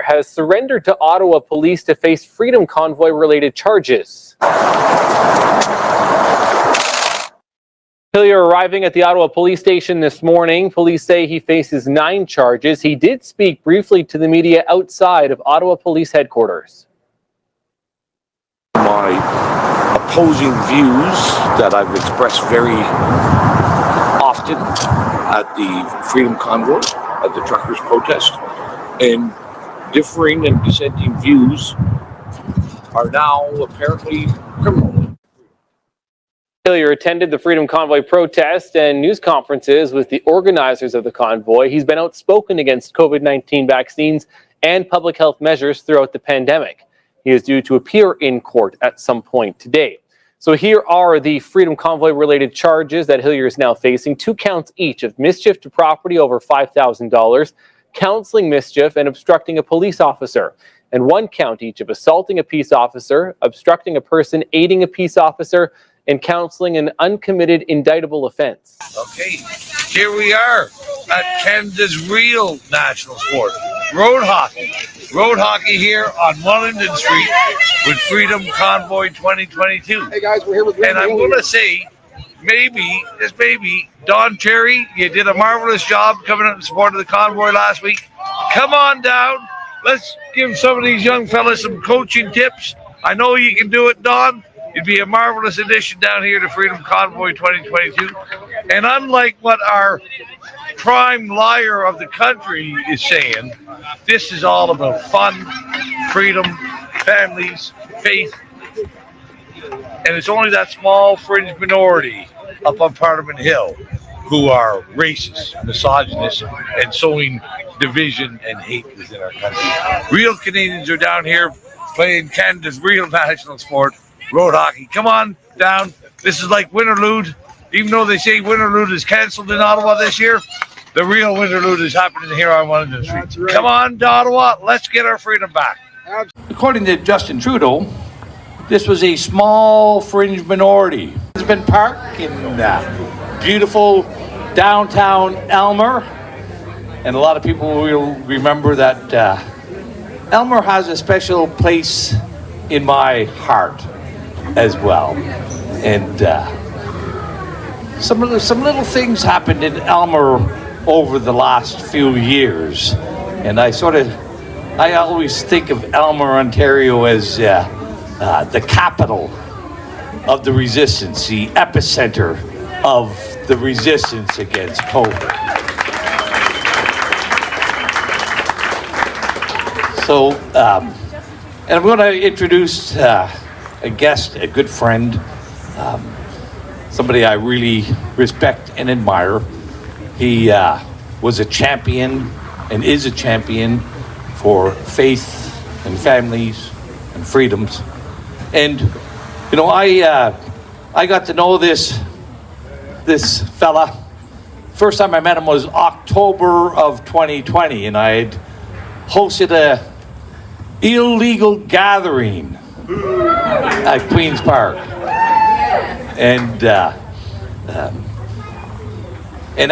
has surrendered to Ottawa police to face Freedom Convoy-related charges. Hillier arriving at the Ottawa police station this morning. Police say he faces 9 charges. He did speak briefly to the media outside of Ottawa Police Headquarters. My opposing views that I've expressed very often at the Freedom Convoy, at the truckers' protest, and differing and dissenting views are now apparently criminal. Hillier attended the Freedom Convoy protest and news conferences with the organizers of the convoy. He's been outspoken against COVID-19 vaccines and public health measures throughout the pandemic. He is due to appear in court at some point today. So here are the Freedom Convoy-related charges that Hillier is now facing. 2 counts each of mischief to property over $5,000, counseling mischief, and obstructing a police officer. And 1 count each of assaulting a peace officer, obstructing a person, aiding a peace officer, and counseling an uncommitted indictable offense. Okay, here we are at Canada's real national sport, road hockey. Road hockey here on Wellington Street with Freedom Convoy 2022. Hey guys, we're here with And I'm going to say, maybe, just maybe, Don Cherry, you did a marvelous job coming out in support of the convoy last week. Come on down. Let's give some of these young fellas some coaching tips. I know you can do it, Don. It'd be a marvelous addition down here to Freedom Convoy 2022. And unlike what our prime liar of the country is saying, this is all about fun, freedom, families, faith. And it's only that small fringe minority up on Parliament Hill who are racist, misogynist, and sowing division and hate within our country. Real Canadians are down here playing Canada's real national sport, road hockey. Come on down. This is like Winterlude. Even though they say Winterlude is cancelled in Ottawa this year, the real Winterlude is happening here on Wellington Street. Right. Come on to Ottawa. Let's get our freedom back. According to Justin Trudeau, this was a small fringe minority. It's been parked in beautiful downtown Elmer, and a lot of people will remember that Elmer has a special place in my heart as well. And some little things happened in Elmer over the last few years, and I always think of Elmer, Ontario as the capital of the resistance, the epicenter of the resistance against COVID. So, and I'm going to introduce a guest, a good friend, somebody I really respect and admire. He was a champion and is a champion for faith and families and freedoms. And, you know, I got to know this fella. First time I met him was October of 2020, and I had hosted a illegal gathering at Queen's Park. And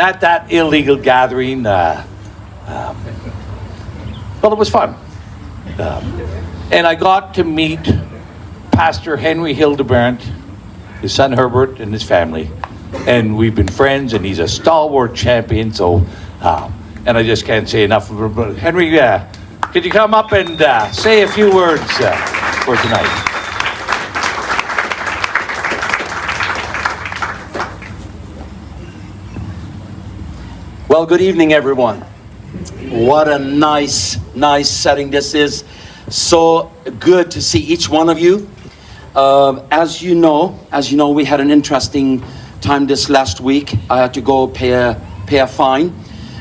at that illegal gathering, well, it was fun. And I got to meet Pastor Henry Hildebrandt, his son Herbert, and his family. And we've been friends, and he's a stalwart champion. So, and I just can't say enough. But Henry, could you come up and say a few words for tonight? Well, good evening, everyone. What a nice setting this is. So good to see each one of you. As you know, we had an interesting time this last week. I had to go pay a fine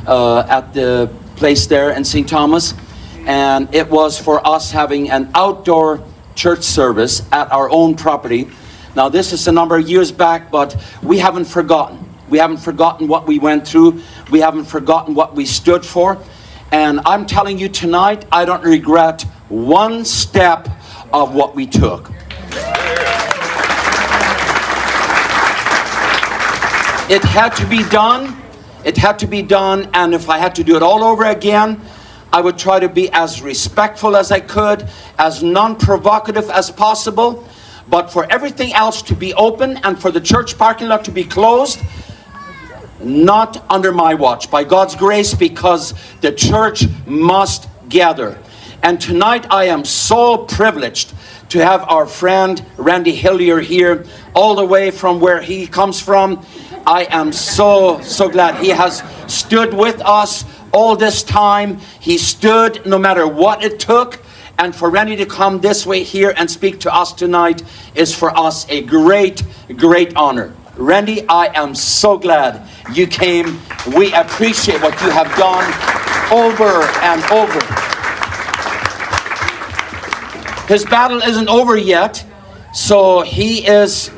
at the place there in St. Thomas, and it was for us having an outdoor church service at our own property. Now, this is a number of years back, but we haven't forgotten. We haven't forgotten what we went through. We haven't forgotten what we stood for. And I'm telling you tonight, I don't regret one step of what we took. It had to be done. It had to be done. And if I had to do it all over again, I would try to be as respectful as I could, as non-provocative as possible. But for everything else to be open and for the church parking lot to be closed, not under my watch, by God's grace, because the church must gather. And tonight I am so privileged to have our friend Randy Hillier here, all the way from where he comes from. I am so glad he has stood with us all this time. He stood no matter what it took. And for Randy to come this way here and speak to us tonight is for us a great honor. Randy, I am so glad you came. We appreciate what you have done over and over. His battle isn't over yet, so he is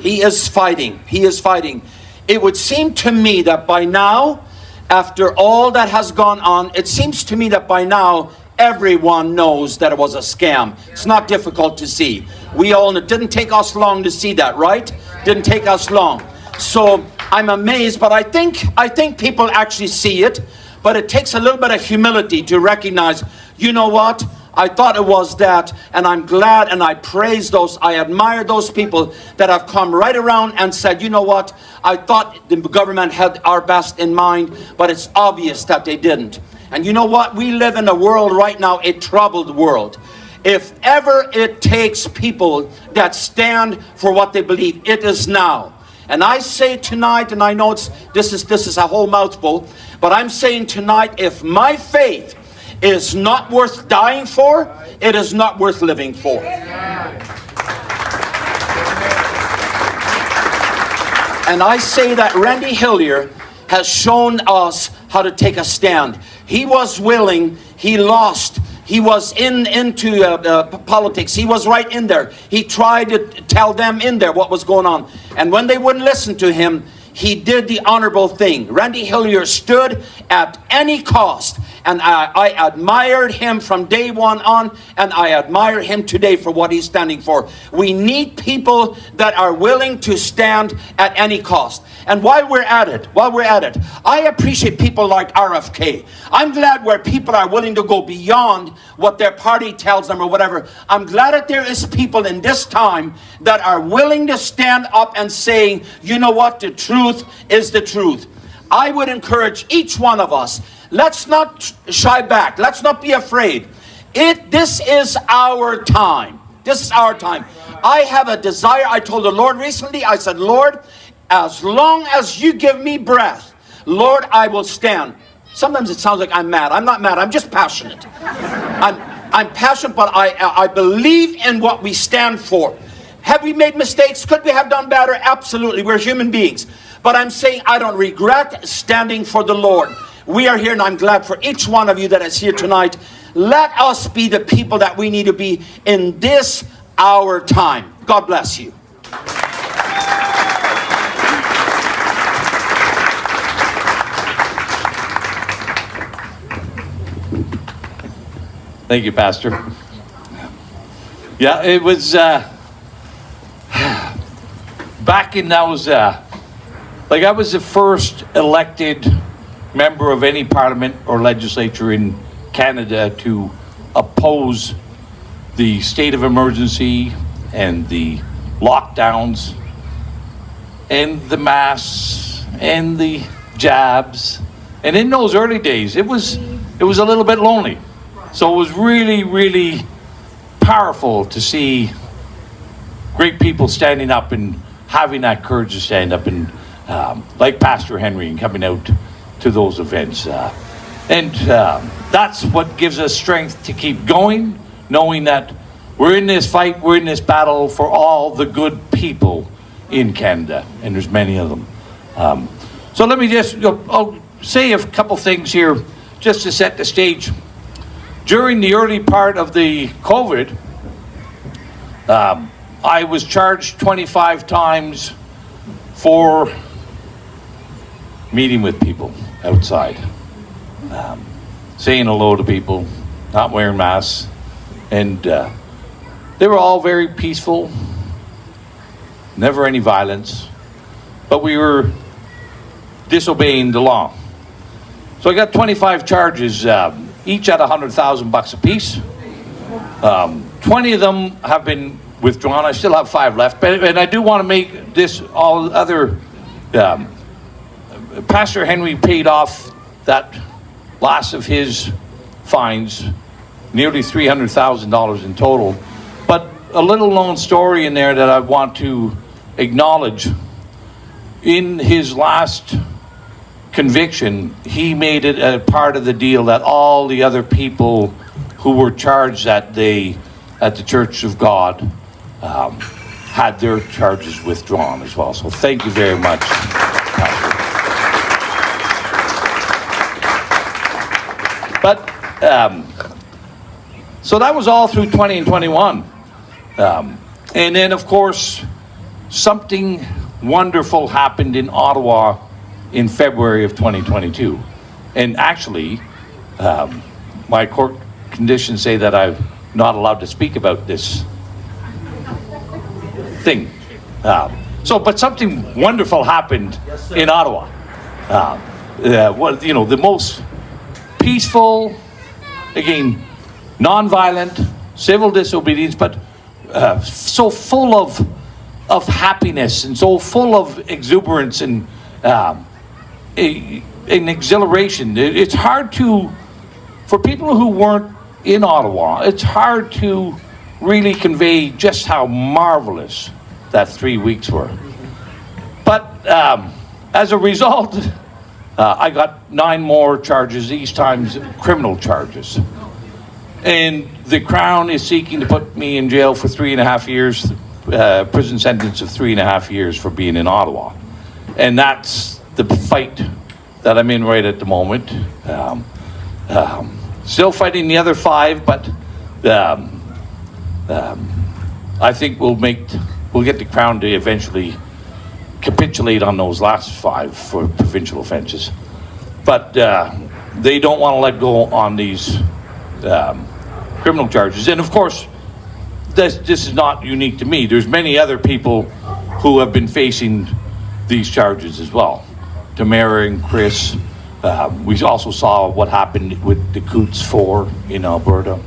fighting. He is fighting. It would seem to me that by now, after all that has gone on, it seems to me that by now, everyone knows that it was a scam. It's not difficult to see. We all know. It didn't take us long to see that, right? Didn't take us long. So I'm amazed, but I think people actually see it. But it takes a little bit of humility to recognize, you know what? I thought it was that, and I'm glad and I praise those, I admire those people that have come right around and said, you know what? I thought the government had our best in mind, but it's obvious that they didn't. And you know what? We live in a world right now, a troubled world. If ever it takes people that stand for what they believe, it is now. And I say tonight, and I know this is a whole mouthful, but I'm saying tonight, if my faith is not worth dying for, it is not worth living for. And I say that Randy Hillier has shown us how to take a stand. He was willing, he lost, he was into politics, he was right in there. He tried to tell them in there what was going on. And when they wouldn't listen to him, he did the honorable thing. Randy Hillier stood at any cost. And I admired him from day one on, and I admire him today for what he's standing for. We need people that are willing to stand at any cost. And while we're at it, I appreciate people like RFK. I'm glad where people are willing to go beyond what their party tells them or whatever. I'm glad that there is people in this time that are willing to stand up and saying, you know what, the truth is the truth. I would encourage each one of us, let's not shy back. Let's not be afraid. This is our time. This is our time. I have a desire. I told the Lord recently, I said, Lord, as long as you give me breath, Lord, I will stand. Sometimes it sounds like I'm mad. I'm not mad. I'm just passionate. I'm passionate, but I believe in what we stand for. Have we made mistakes? Could we have done better? Absolutely. We're human beings. But I'm saying I don't regret standing for the Lord. We are here, and I'm glad for each one of you that is here tonight. Let us be the people that we need to be in this our time. God bless you. Thank you, Pastor. Yeah, it was back in I was the first elected member of any parliament or legislature in Canada to oppose the state of emergency and the lockdowns and the masks and the jabs. And in those early days, it was a little bit lonely. So it was really, really powerful to see great people standing up and having that courage to stand up and like Pastor Henry and coming out to those events. That's what gives us strength to keep going, knowing that we're in this fight, we're in this battle for all the good people in Canada, and there's many of them. So let me just I'll say a couple things here just to set the stage. During the early part of the COVID, I was charged 25 times for meeting with people outside, saying hello to people, not wearing masks, and they were all very peaceful, never any violence, but we were disobeying the law. So I got 25 charges each at $100,000 apiece. 20 of them have been withdrawn. I still have 5 left, and I do want to make this all other. Pastor Henry paid off that last of his fines, nearly $300,000 in total. But a little known story in there that I want to acknowledge. In his last conviction, he made it a part of the deal that all the other people who were charged that day at the Church of God had their charges withdrawn as well. So thank you very much, Pastor. But so that was all through 20 and 21. And then, of course, something wonderful happened in Ottawa in February of 2022. And actually, my court conditions say that I'm not allowed to speak about this thing. But something wonderful happened in Ottawa. The most peaceful, again, non-violent, civil disobedience, but so full of happiness and so full of exuberance and exhilaration. It's hard to, for people who weren't in Ottawa, it's hard to really convey just how marvelous that 3 weeks were. But as a result, I got 9 more charges, these times criminal charges. And the Crown is seeking to put me in jail for 3.5 years, prison sentence of 3.5 years for being in Ottawa. And that's the fight that I'm in right at the moment. Still fighting the other 5, but I think we'll get the Crown to eventually capitulate on those last 5 for provincial offences. But they don't want to let go on these criminal charges. And of course, this is not unique to me. There's many other people who have been facing these charges as well. Tamara and Chris. We also saw what happened with the Coots 4 in Alberta.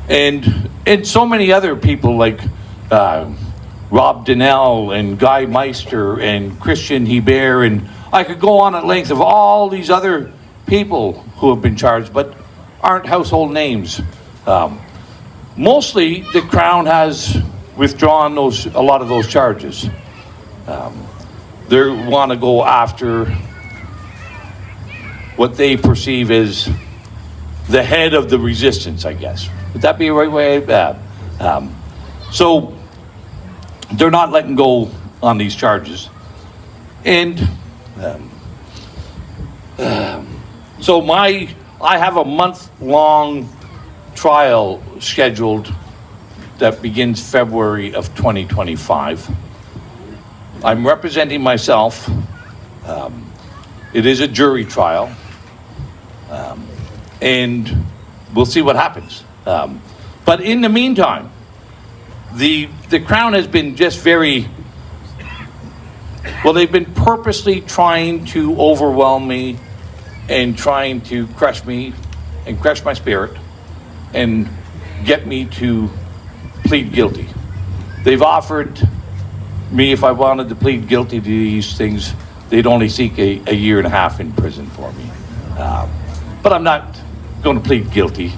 And so many other people like Rob Donnell and Guy Meister and Christian Hebert, and I could go on at length of all these other people who have been charged but aren't household names. Mostly the Crown has withdrawn a lot of those charges. They want to go after what they perceive as the head of the resistance, I guess. Would that be a right way? So they're not letting go on these charges. And so I have a month-long trial scheduled that begins February of 2025. I'm representing myself. It is a jury trial. And we'll see what happens. But in the meantime, the Crown has been just they've been purposely trying to overwhelm me and trying to crush me and crush my spirit and get me to plead guilty. They've offered me, if I wanted to plead guilty to these things, they'd only seek a 1.5 years in prison for me. But I'm not going to plead guilty.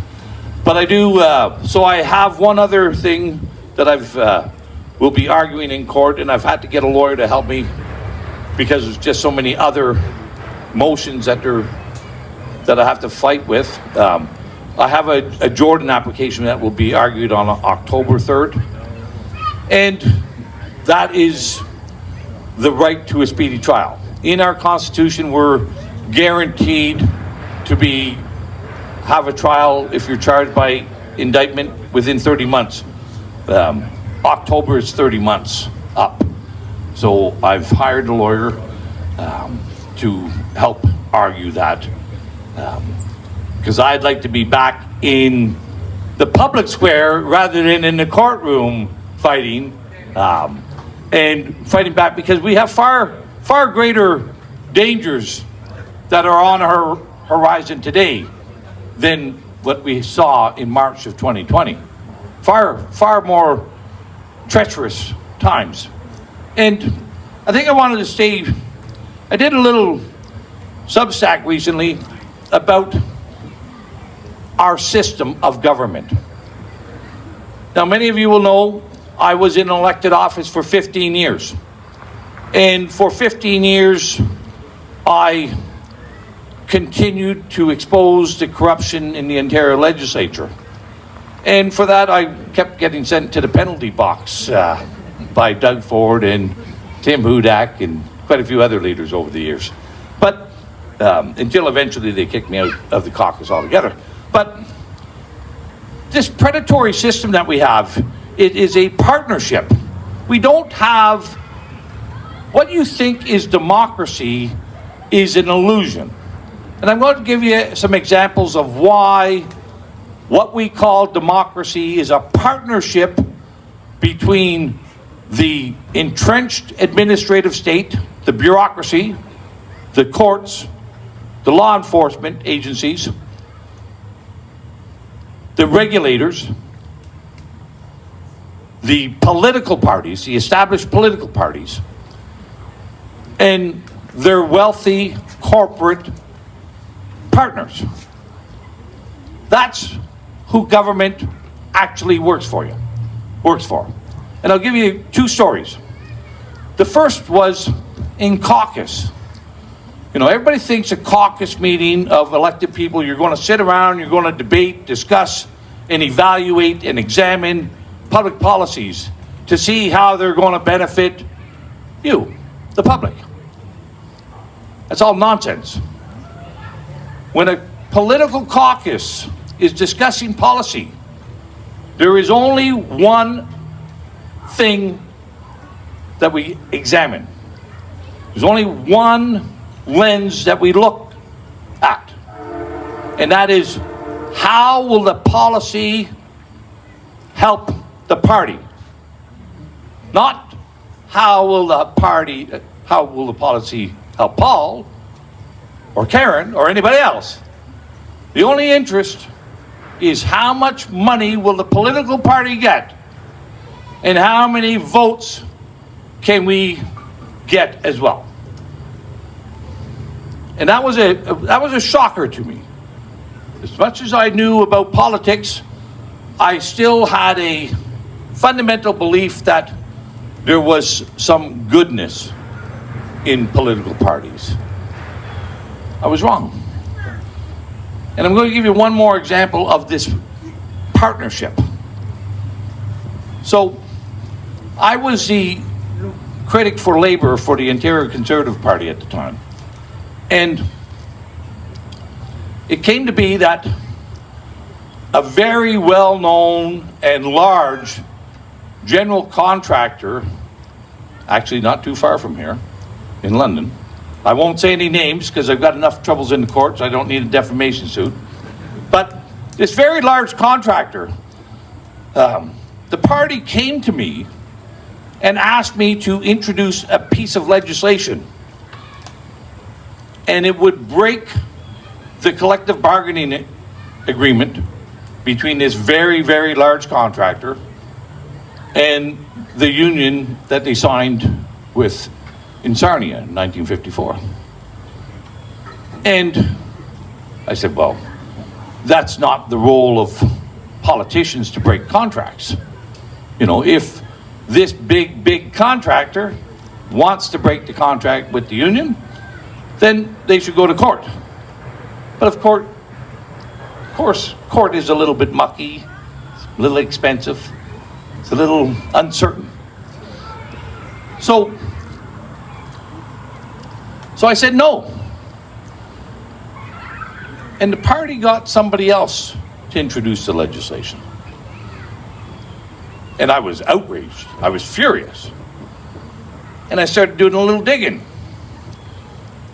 But I do, so I have one other thing that will be arguing in court, and I've had to get a lawyer to help me because there's just so many other motions that I have to fight with. I have a Jordan application that will be argued on October 3rd. And that is the right to a speedy trial. In our Constitution, we're guaranteed to have a trial if you're charged by indictment within 30 months. October is 30 months up. So I've hired a lawyer to help argue that. Because I'd like to be back in the public square rather than in the courtroom fighting. And fighting back because we have far greater dangers that are on our horizon today than what we saw in March of 2020. Far more treacherous times. And I think I wanted to say, I did a little Substack recently about our system of government. Now, many of you will know I was in elected office for 15 years. And for 15 years, I continued to expose the corruption in the Ontario legislature. And for that, I kept getting sent to the penalty box by Doug Ford and Tim Hudak and quite a few other leaders over the years. But until eventually they kicked me out of the caucus altogether. But this predatory system that we have, it is a partnership. We don't have, what you think is democracy is an illusion. And I'm going to give you some examples of why what we call democracy is a partnership between the entrenched administrative state, the bureaucracy, the courts, the law enforcement agencies, the regulators, the political parties, the established political parties, and their wealthy corporate partners. That's who government actually works for. And I'll give you two stories. The first was in caucus. You know, everybody thinks a caucus meeting of elected people, you're going to sit around, you're going to debate, discuss, and evaluate and examine public policies to see how they're going to benefit you, the public. That's all nonsense. When a political caucus is discussing policy, there is only one thing that we examine. There's only one lens that we look at, and that is, how will the policy help the party? Not how will the policy help Paul or Karen or anybody else. The only interest is how much money will the political party get and how many votes can we get as well. And that was a shocker to me. As much as I knew about politics, I still had a fundamental belief that there was some goodness in political parties. I was wrong. And I'm going to give you one more example of this partnership. So, I was the critic for Labour for the Ontario Conservative Party at the time. And it came to be that a very well-known and large general contractor, actually not too far from here, in London, I won't say any names because I've got enough troubles in the courts, I don't need a defamation suit, but this very large contractor, the party came to me and asked me to introduce a piece of legislation, and it would break the collective bargaining agreement between this very, very large contractor and the union that they signed with in Sarnia in 1954. And I said, well, that's not the role of politicians to break contracts. You know, if this big contractor wants to break the contract with the union, then they should go to court. But of course, court is a little bit mucky, a little expensive, it's a little uncertain. So I said no. And the party got somebody else to introduce the legislation. And I was outraged. I was furious. And I started doing a little digging.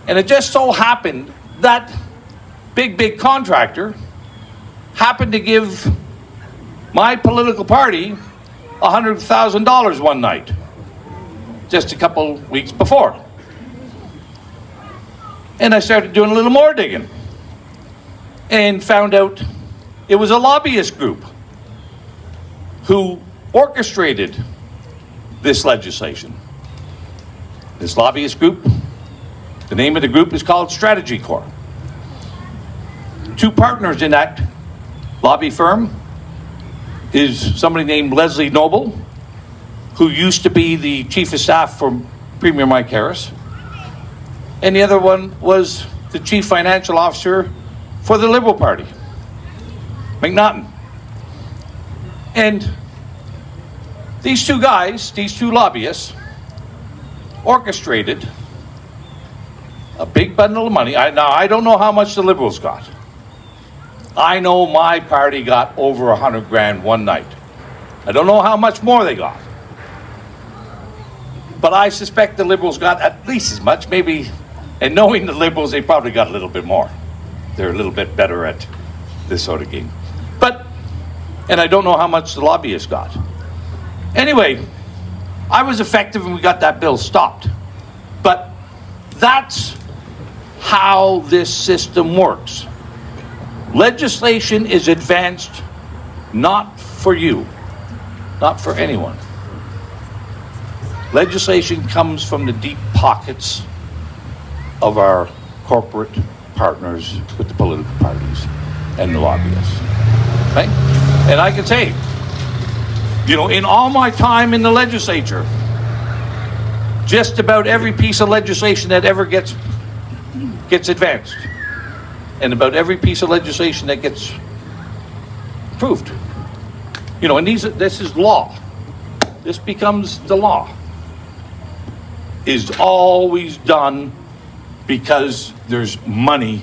And it just so happened that big contractor happened to give my political party $100,000 one night, just a couple weeks before. And I started doing a little more digging. and found out it was a lobbyist group who orchestrated this legislation. This lobbyist group, the name of the group is called Strategy Corps. Two partners in that lobby firm is somebody named Leslie Noble, who used to be the chief of staff for Premier Mike Harris, and the other one was the chief financial officer for the Liberal Party, McNaughton. And these two guys, these two lobbyists, orchestrated a big bundle of money. Now, I don't know how much the Liberals got. I know my party got over $100,000 one night. I don't know how much more they got. But I suspect the Liberals got at least as much, maybe, and knowing the Liberals, they probably got a little bit more. They're a little bit better at this sort of game. But, and I don't know how much the lobbyists got. Anyway, I was effective and we got that bill stopped. But that's how this system works. Legislation is advanced not for you, not for anyone. Legislation comes from the deep pockets of our corporate partners with the political parties and the lobbyists. Right? And I can say, you know, in all my time in the legislature, just about every piece of legislation that ever gets advanced, and about every piece of legislation that gets approved, you know, and this is law. This becomes the law. Is always done because there's money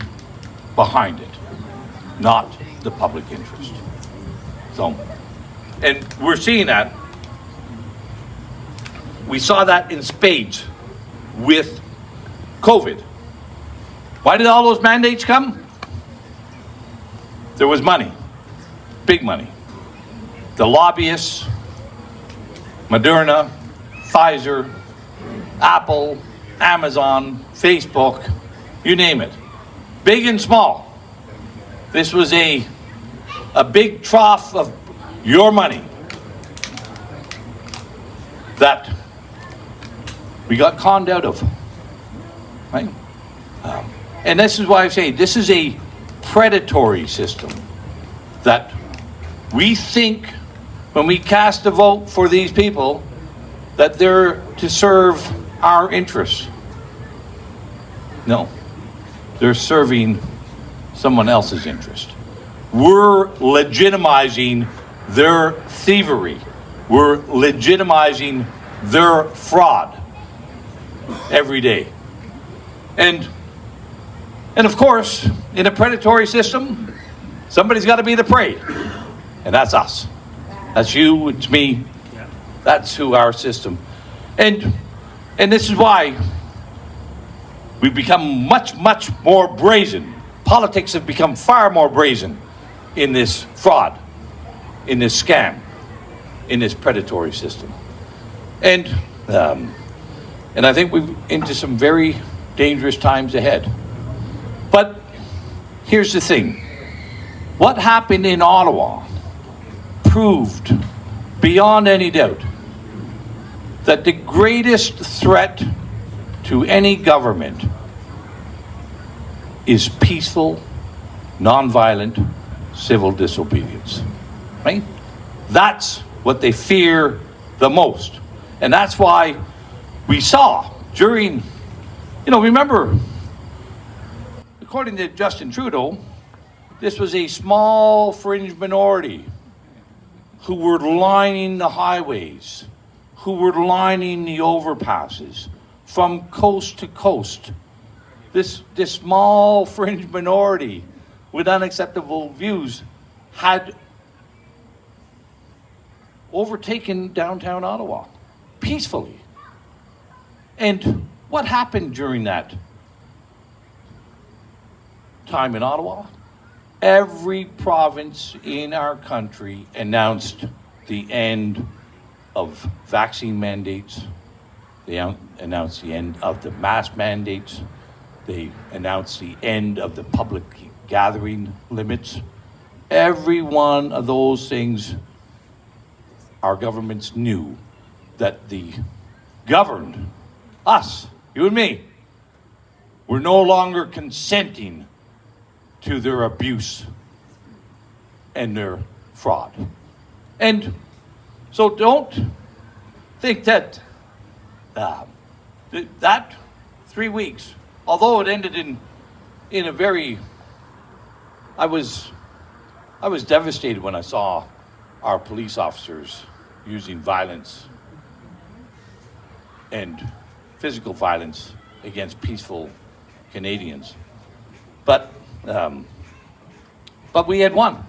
behind it, not the public interest. So, and we're seeing that. We saw that in spades with COVID. Why did all those mandates come? There was money, big money. The lobbyists, Moderna, Pfizer, Apple, Amazon, Facebook, you name it, big and small. This was a big trough of your money that we got conned out of, right? And this is why I say this is a predatory system that we think when we cast a vote for these people that they're to serve our interests. No, they're serving someone else's interest. We're legitimizing their thievery. We're legitimizing their fraud every day. And of course, in a predatory system, somebody's got to be the prey. And that's us. That's you, it's me. That's who our system. And this is why we've become much, much more brazen. Politics have become far more brazen in this fraud, in this scam, in this predatory system. And I think we're into some very dangerous times ahead. But here's the thing. What happened in Ottawa proved beyond any doubt that the greatest threat to any government is peaceful, nonviolent, civil disobedience, right? That's what they fear the most. And that's why we saw during, remember, according to Justin Trudeau, this was a small fringe minority who were lining the highways, who were lining the overpasses from coast to coast. This small fringe minority with unacceptable views had overtaken downtown Ottawa peacefully. And what happened during that time in Ottawa? Every province in our country announced the end of vaccine mandates. They announced the end of the mask mandates. They announced the end of the public gathering limits. Every one of those things, our governments knew that the governed, us, you and me, were no longer consenting to their abuse and their fraud. And so don't think that that 3 weeks, although it ended in a very, I was devastated when I saw our police officers using violence and physical violence against peaceful Canadians. But we had won.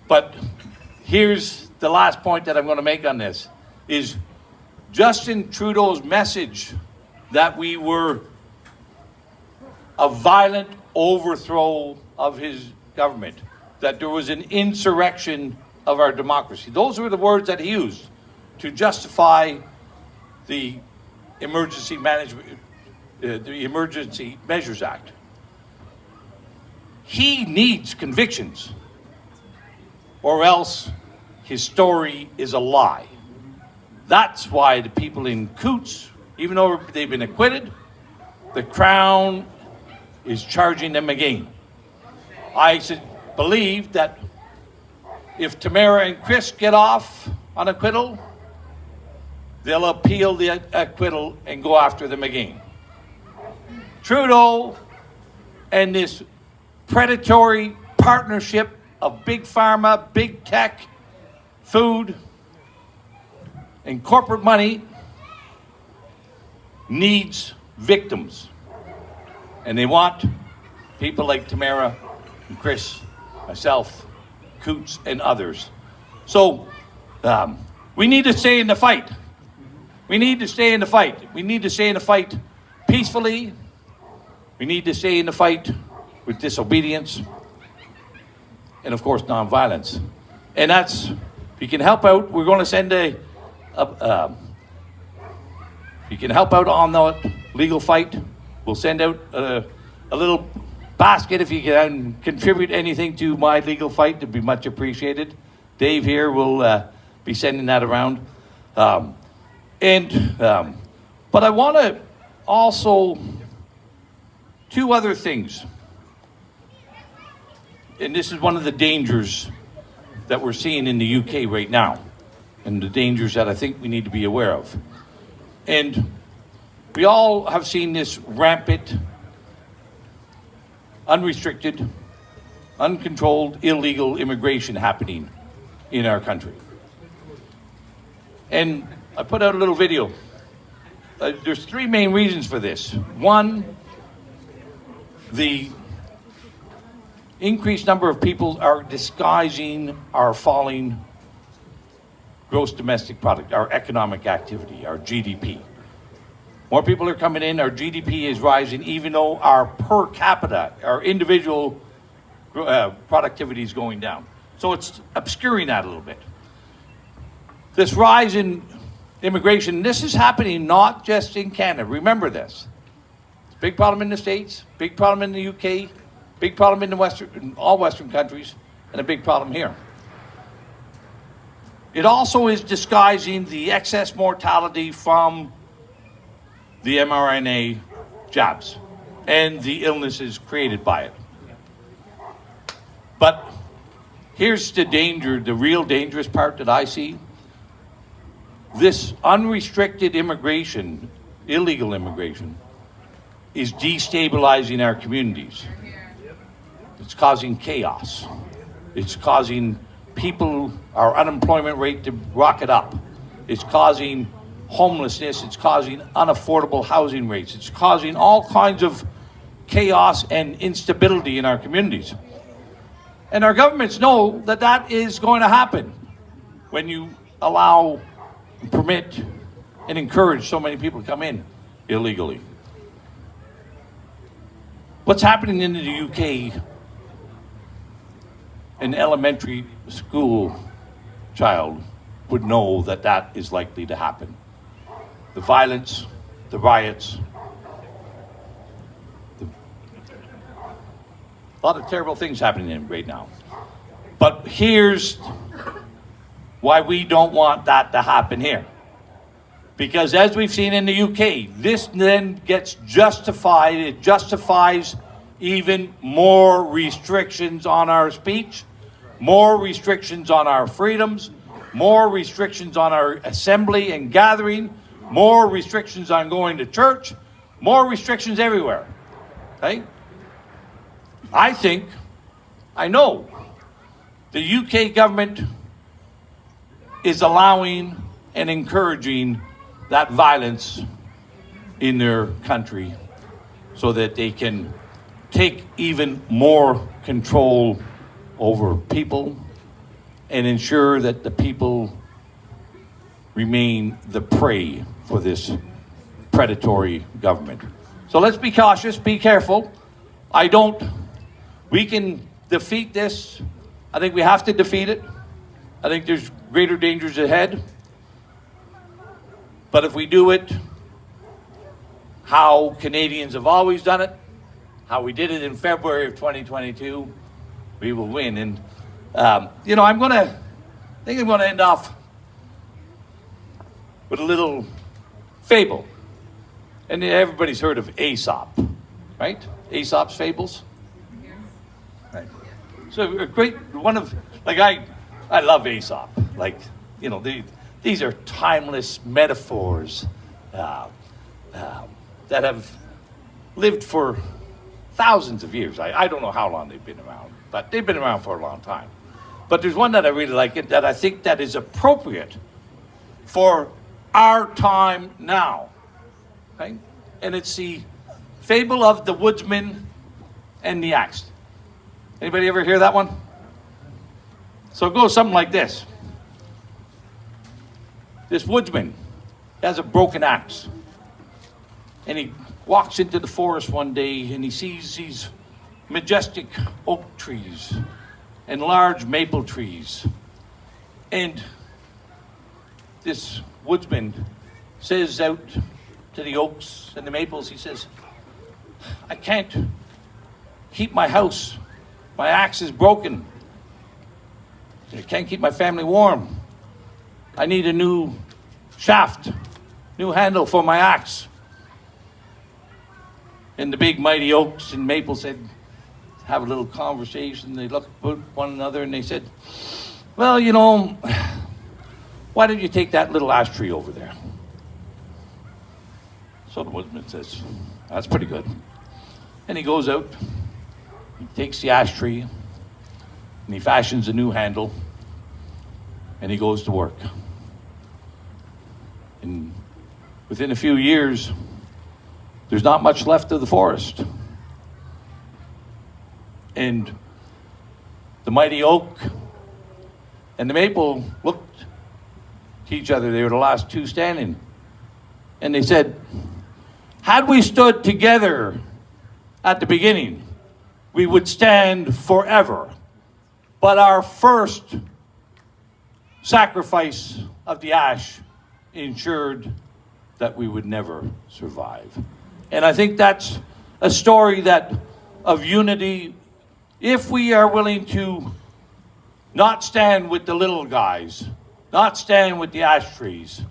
But here's the last point that I'm going to make on this, is Justin Trudeau's message that we were a violent overthrow of his government, that there was an insurrection of our democracy. Those were the words that he used to justify the Emergency Measures Act. He needs convictions, or else his story is a lie. That's why the people in Coutts, even though they've been acquitted, the Crown is charging them again. I believe that if Tamara and Chris get off on acquittal, they'll appeal the acquittal and go after them again. Trudeau and this predatory partnership of big pharma, big tech, food, and corporate money needs victims. And they want people like Tamara and Chris, myself, Coutts, and others. So we need to stay in the fight. We need to stay in the fight. We need to stay in the fight peacefully. We need to stay in the fight with disobedience. And of course, nonviolence. And that's, if you can help out, we're going to send if you can help out on the legal fight, we'll send out a little basket. If you can contribute anything to my legal fight, it'd be much appreciated. Dave here will be sending that around. But I want to also, two other things. And this is one of the dangers that we're seeing in the UK right now, and the dangers that I think we need to be aware of. And we all have seen this rampant, unrestricted, uncontrolled, illegal immigration happening in our country. And I put out a little video. There's three main reasons for this. One, the increased number of people are disguising our falling gross domestic product, our economic activity, our GDP. More people are coming in, our GDP is rising, even though our per capita, our individual productivity is going down. So it's obscuring that a little bit. This rise in immigration, this is happening not just in Canada. Remember this. It's a big problem in the States, big problem in the UK, big problem in all Western countries, and a big problem here. It also is disguising the excess mortality from the mRNA jabs and the illnesses created by it. But here's the danger, the real dangerous part that I see. This unrestricted immigration, illegal immigration, is destabilizing our communities. It's causing chaos. It's causing our unemployment rate to rocket up. It's causing homelessness. It's causing unaffordable housing rates. It's causing all kinds of chaos and instability in our communities. And our governments know that that is going to happen when you allow, permit, and encourage so many people to come in illegally. What's happening in the UK, an elementary school child would know that that is likely to happen. The violence, the riots, A lot of terrible things happening in right now. But here's why we don't want that to happen here. Because as we've seen in the UK, this then gets justified. It justifies even more restrictions on our speech, more restrictions on our freedoms, more restrictions on our assembly and gathering, more restrictions on going to church, more restrictions everywhere. Okay? I know the UK government is allowing and encouraging that violence in their country so that they can take even more control over people and ensure that the people remain the prey for this predatory government. So let's be cautious, be careful. We can defeat this. I think we have to defeat it. I think there's greater dangers ahead. But if we do it how Canadians have always done it, how we did it in February of 2022, we will win. And, I'm going to end off with a little fable. And everybody's heard of Aesop, right? Aesop's fables. Right. So a great one of, I love Aesop. These are timeless metaphors that have lived for thousands of years. I don't know how long they've been around, but they've been around for a long time. But there's one that I really like, that I think that is appropriate for our time now. Okay? And it's the fable of the woodsman and the axe. Anybody ever hear that one? So it goes something like this. This woodsman has a broken axe. And he walks into the forest one day and he sees these majestic oak trees and large maple trees. And this woodsman says out to the oaks and the maples, he says, I can't keep my house. My axe is broken. I can't keep my family warm. I need a new shaft, new handle for my axe. And the big mighty oaks and maples said, have a little conversation. They looked at one another and they said, well, why don't you take that little ash tree over there? So the woodsman says, that's pretty good. And he goes out, he takes the ash tree, and he fashions a new handle, and he goes to work. And within a few years, there's not much left of the forest. And the mighty oak and the maple looked to each other. They were the last two standing. And they said, had we stood together at the beginning, we would stand forever. But our first sacrifice of the ash ensured that we would never survive. And I think that's a story of unity. If we are willing to not stand with the little guys, not stand with the ash trees,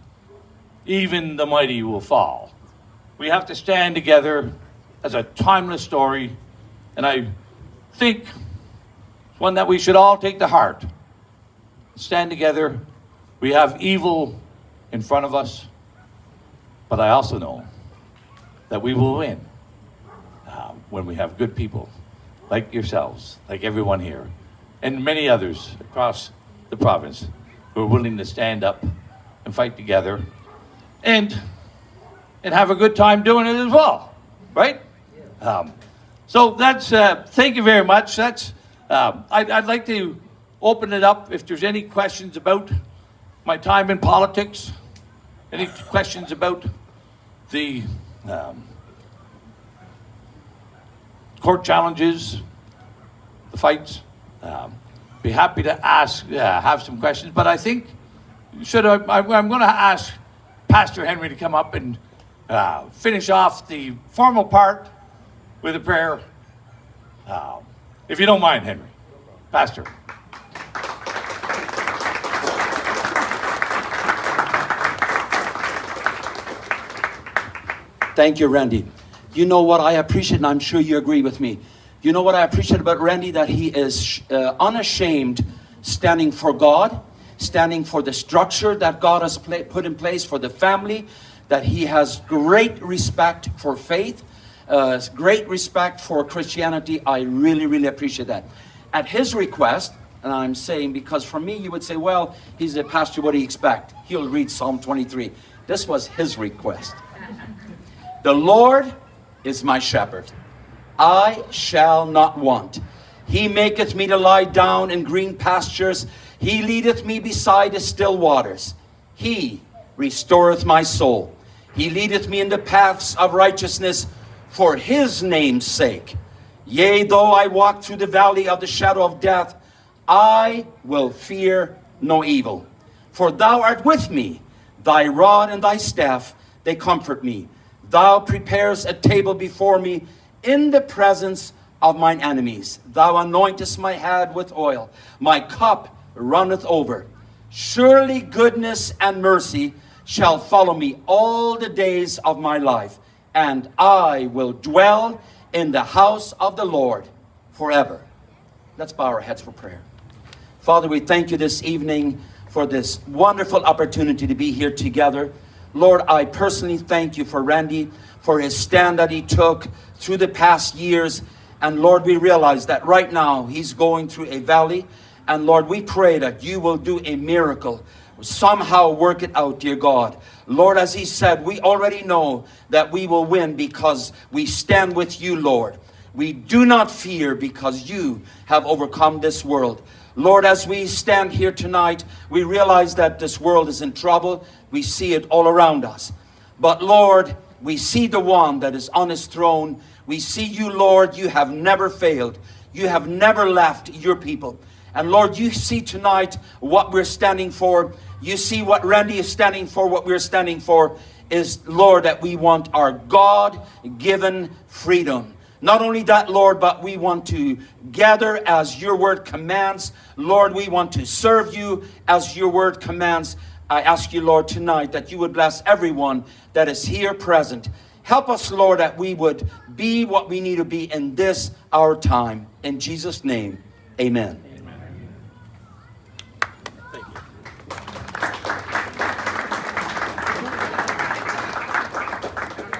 even the mighty will fall. We have to stand together as a timeless story, and I think it's one that we should all take to heart. Stand together. We have evil in front of us, but I also know that we will win when we have good people like yourselves, like everyone here, and many others across the province who are willing to stand up and fight together and have a good time doing it as well, right? So that's, thank you very much. That's, I'd like to open it up if there's any questions about my time in politics, any questions about the court challenges, the fights. Be happy to have some questions, but I think I'm going to ask Pastor Henry to come up and finish off the formal part with a prayer. If you don't mind, Henry. Pastor. Thank you, Randy. You know what I appreciate, and I'm sure you agree with me. You know what I appreciate about Randy? That he is unashamed standing for God, standing for the structure that God has put in place for the family, that he has great respect for faith, great respect for Christianity. I really, really appreciate that. At his request, and I'm saying because for me, you would say, well, he's a pastor, what do you expect? He'll read Psalm 23. This was his request. The Lord is my shepherd. I shall not want. He maketh me to lie down in green pastures. He leadeth me beside the still waters. He restoreth my soul. He leadeth me in the paths of righteousness for his name's sake. Yea, though I walk through the valley of the shadow of death, I will fear no evil. For thou art with me. Thy rod and thy staff, they comfort me. Thou preparest a table before me in the presence of mine enemies. Thou anointest my head with oil. My cup runneth over. Surely goodness and mercy shall follow me all the days of my life, and I will dwell in the house of the Lord forever. Let's bow our heads for prayer. Father, we thank you this evening for this wonderful opportunity to be here together. Lord, I personally thank you for Randy, for his stand that he took through the past years. And Lord, we realize that right now he's going through a valley. And Lord, we pray that you will do a miracle. Somehow work it out, dear God. Lord, as he said, we already know that we will win because we stand with you, Lord. We do not fear because you have overcome this world. Lord, as we stand here tonight, we realize that this world is in trouble. We see it all around us. But Lord, we see the one that is on his throne. We see you, Lord. You have never failed. You have never left your people. And Lord, you see tonight what we're standing for. You see what Randy is standing for. What we're standing for is, Lord, that we want our God-given freedom. Not only that, Lord, but we want to gather as your word commands. Lord, we want to serve you as your word commands. I ask you, Lord, tonight that you would bless everyone that is here present. Help us, Lord, that we would be what we need to be in this, our time. In Jesus' name, amen.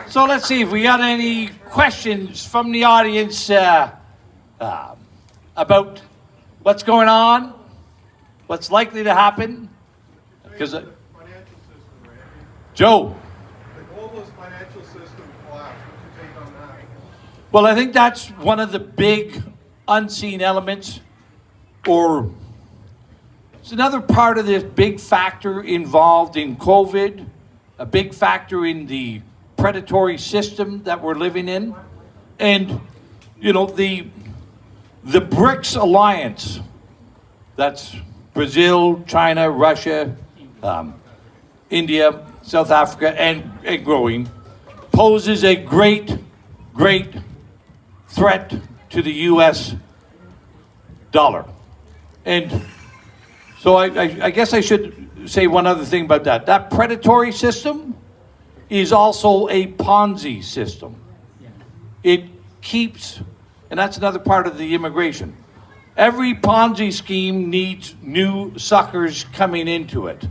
So let's see if we got any questions from the audience about what's going on, what's likely to happen. Because financial system, right? Joe. The globalist financial system collapse. What's your take on that? Well, I think that's one of the big unseen elements, or it's another part of this big factor involved in COVID, a big factor in the predatory system that we're living in. And, you know, the BRICS alliance, that's Brazil, China, Russia, India, South Africa, and growing, poses a great threat to the U.S. dollar. And so I guess I should say one other thing about that. That predatory system is also a Ponzi system. It keeps, and that's another part of the immigration. Every Ponzi scheme needs new suckers coming into it,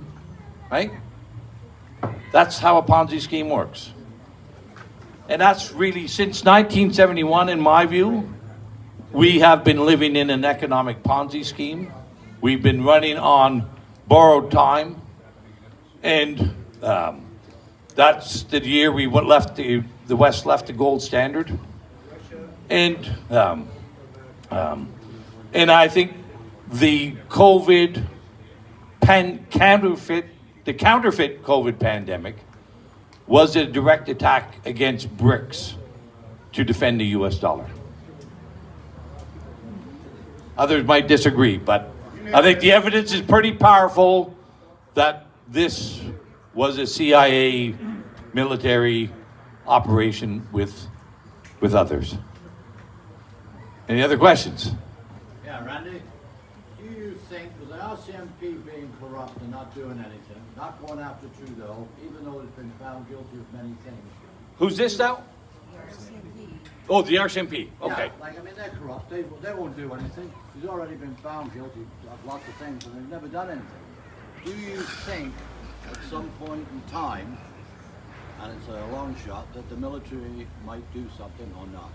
right? That's how a Ponzi scheme works. And that's really, since 1971, in my view, we have been living in an economic Ponzi scheme. We've been running on borrowed time, and that's the year we left the West left the gold standard, and I think the counterfeit COVID pandemic was a direct attack against BRICS to defend the U.S. dollar. Others might disagree, but I think the evidence is pretty powerful that this was a CIA military operation with others. Any other questions? Yeah, Randy, do you think with the RCMP being corrupt and not doing anything, not going after Trudeau, even though he's been found guilty of many things? Who's this now? Oh, the RCMP. Okay. Yeah, like, I mean, they're corrupt. They won't do anything. He's already been found guilty of lots of things and they've never done anything. Do you think at some point in time, and it's a long shot, that the military might do something or not?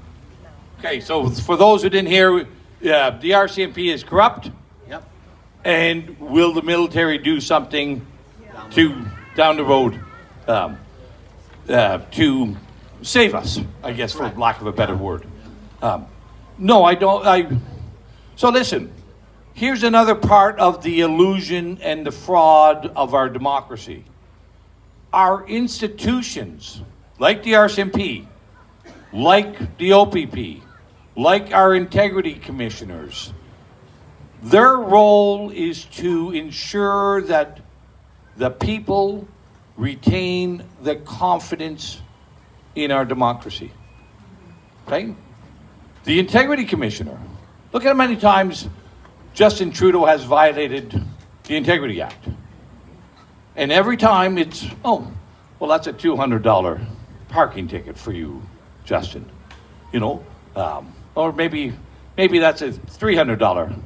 Okay, so for those who didn't hear, the RCMP is corrupt. Yep. And will the military do something down the road to save us, I guess, for lack of a better word? No, I don't. So listen, here's another part of the illusion and the fraud of our democracy. Our institutions, like the RCMP, like the OPP, like our integrity commissioners, their role is to ensure that the people retain the confidence in our democracy. Okay? The integrity commissioner, look at how many times Justin Trudeau has violated the Integrity Act. And every time it's, oh, well, that's a $200 parking ticket for you, Justin. You know, or maybe that's a $300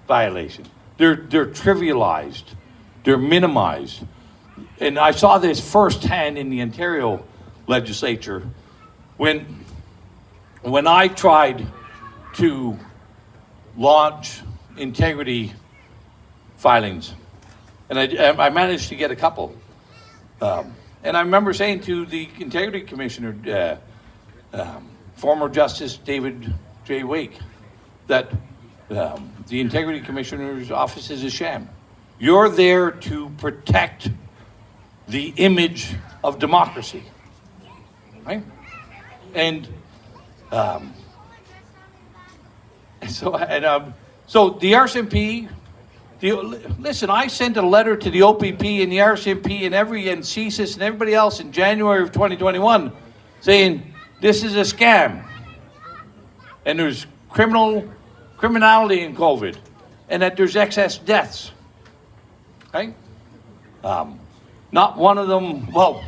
violation. They're trivialized, they're minimized. And I saw this firsthand in the Ontario legislature when I tried to launch integrity filings, and I managed to get a couple. And I remember saying to the integrity commissioner, former Justice David J. Wake, that the integrity commissioner's office is a sham. You're there to protect the image of democracy, right? And so the RCMP. Listen, I sent a letter to the OPP and the RCMP and CSIS and everybody else in January of 2021 saying this is a scam and there's criminality in COVID and that there's excess deaths. Okay? Not one of them, well,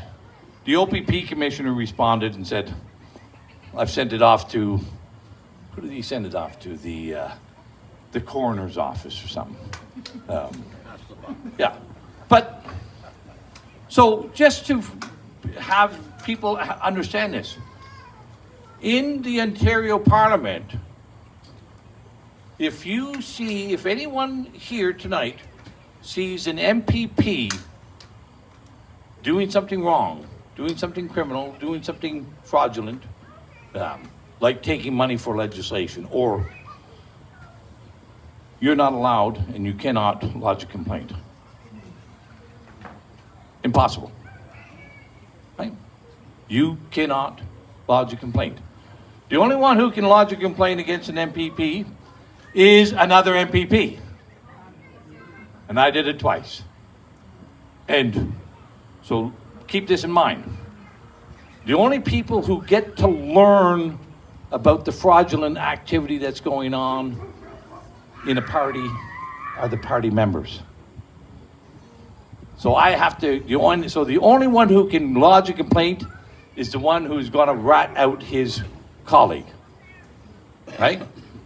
the OPP commissioner responded and said, I've sent it off to, who did he send it off to? The coroner's office or something. Yeah. But, so just to have people understand this, in the Ontario Parliament, if anyone here tonight sees an MPP doing something wrong, doing something criminal, doing something fraudulent, like taking money for legislation, or you're not allowed and you cannot lodge a complaint. Impossible. Right? You cannot lodge a complaint. The only one who can lodge a complaint against an MPP is another MPP. And I did it twice. And so keep this in mind. The only people who get to learn about the fraudulent activity that's going on in a party are the party members. So the only one who can lodge a complaint is the one who's going to rat out his colleague, right?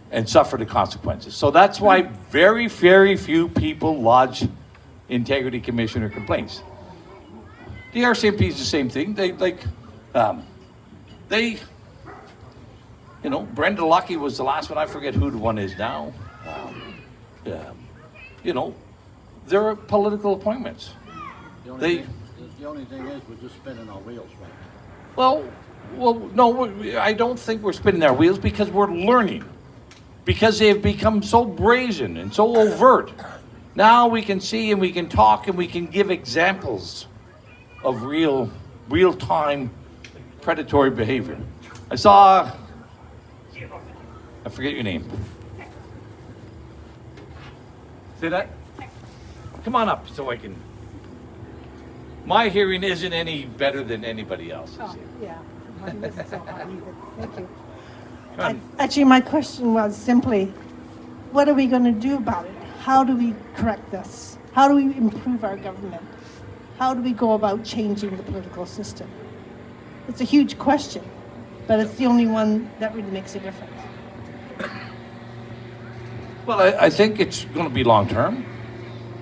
And suffer the consequences. So that's why very, very few people lodge integrity commissioner complaints. The RCMP is the same thing. Brenda Lucky was the last one. I forget who the one is now. They're political appointments. The only thing is we're just spinning our wheels right now. Well, no, I don't think we're spinning our wheels because we're learning. Because they've become so brazen and so overt. Now we can see and we can talk and we can give examples of real-time predatory behavior. I forget your name. Say that? Come on up so I can. My hearing isn't any better than anybody else's. Oh, yeah. Mine isn't so hot either. Thank you. Come on. Actually, my question was simply, what are we going to do about it? How do we correct this? How do we improve our government? How do we go about changing the political system? It's a huge question, but it's the only one that really makes a difference. Well, I think it's going to be long term.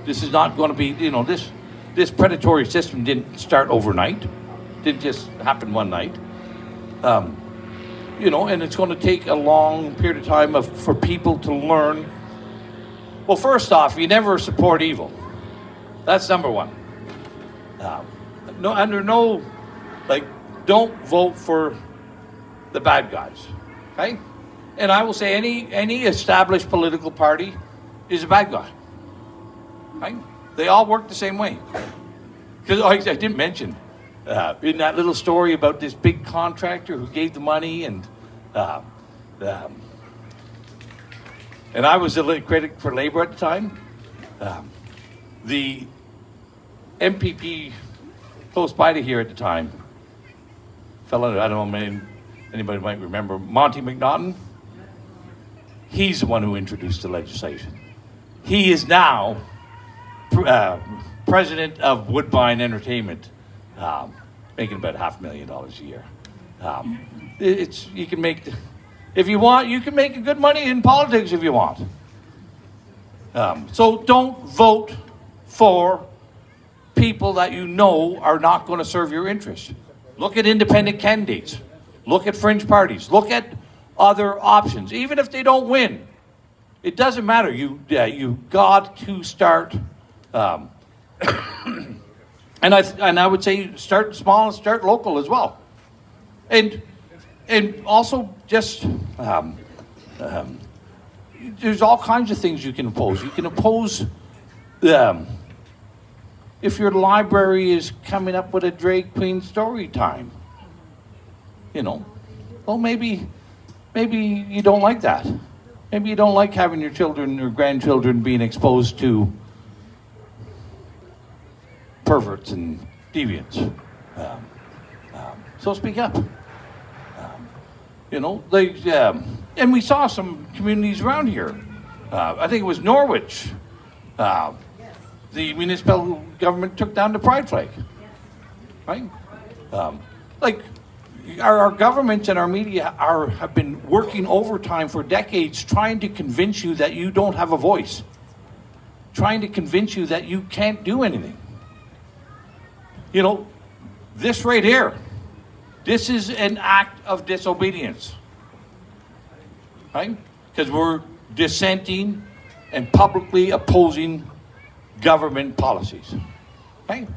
This is not going to be, this predatory system didn't start overnight. Didn't just happen one night. And it's going to take a long period of time for people to learn. Well, first off, you never support evil. That's number one. Don't vote for the bad guys, okay? And I will say any established political party is a bad guy, right? They all work the same way. Because I didn't mention in that little story about this big contractor who gave the money, and I was a critic for Labour at the time. The MPP close by to here at the time, fellow, I don't know, anybody might remember, Monty McNaughton. He's the one who introduced the legislation. He is now president of Woodbine Entertainment, making about $500,000 a year. You can make, if you want, you can make good money in politics if you want. So don't vote for people that you know are not going to serve your interests. Look at independent candidates. Look at fringe parties. Look at other options. Even if they don't win, it doesn't matter. You got to start. And I would say start small and start local as well. And also just there's all kinds of things you can oppose. You can oppose if your library is coming up with a drag queen story time. Well, maybe you don't like that. Maybe you don't like having your children or grandchildren being exposed to perverts and deviants. So speak up. And we saw some communities around here. I think it was Norwich. The municipal government took down the pride flag, right? Our governments and our media have been working overtime for decades trying to convince you that you don't have a voice, trying to convince you that you can't do anything. This right here, this is an act of disobedience, right? Because we're dissenting and publicly opposing government policies, right?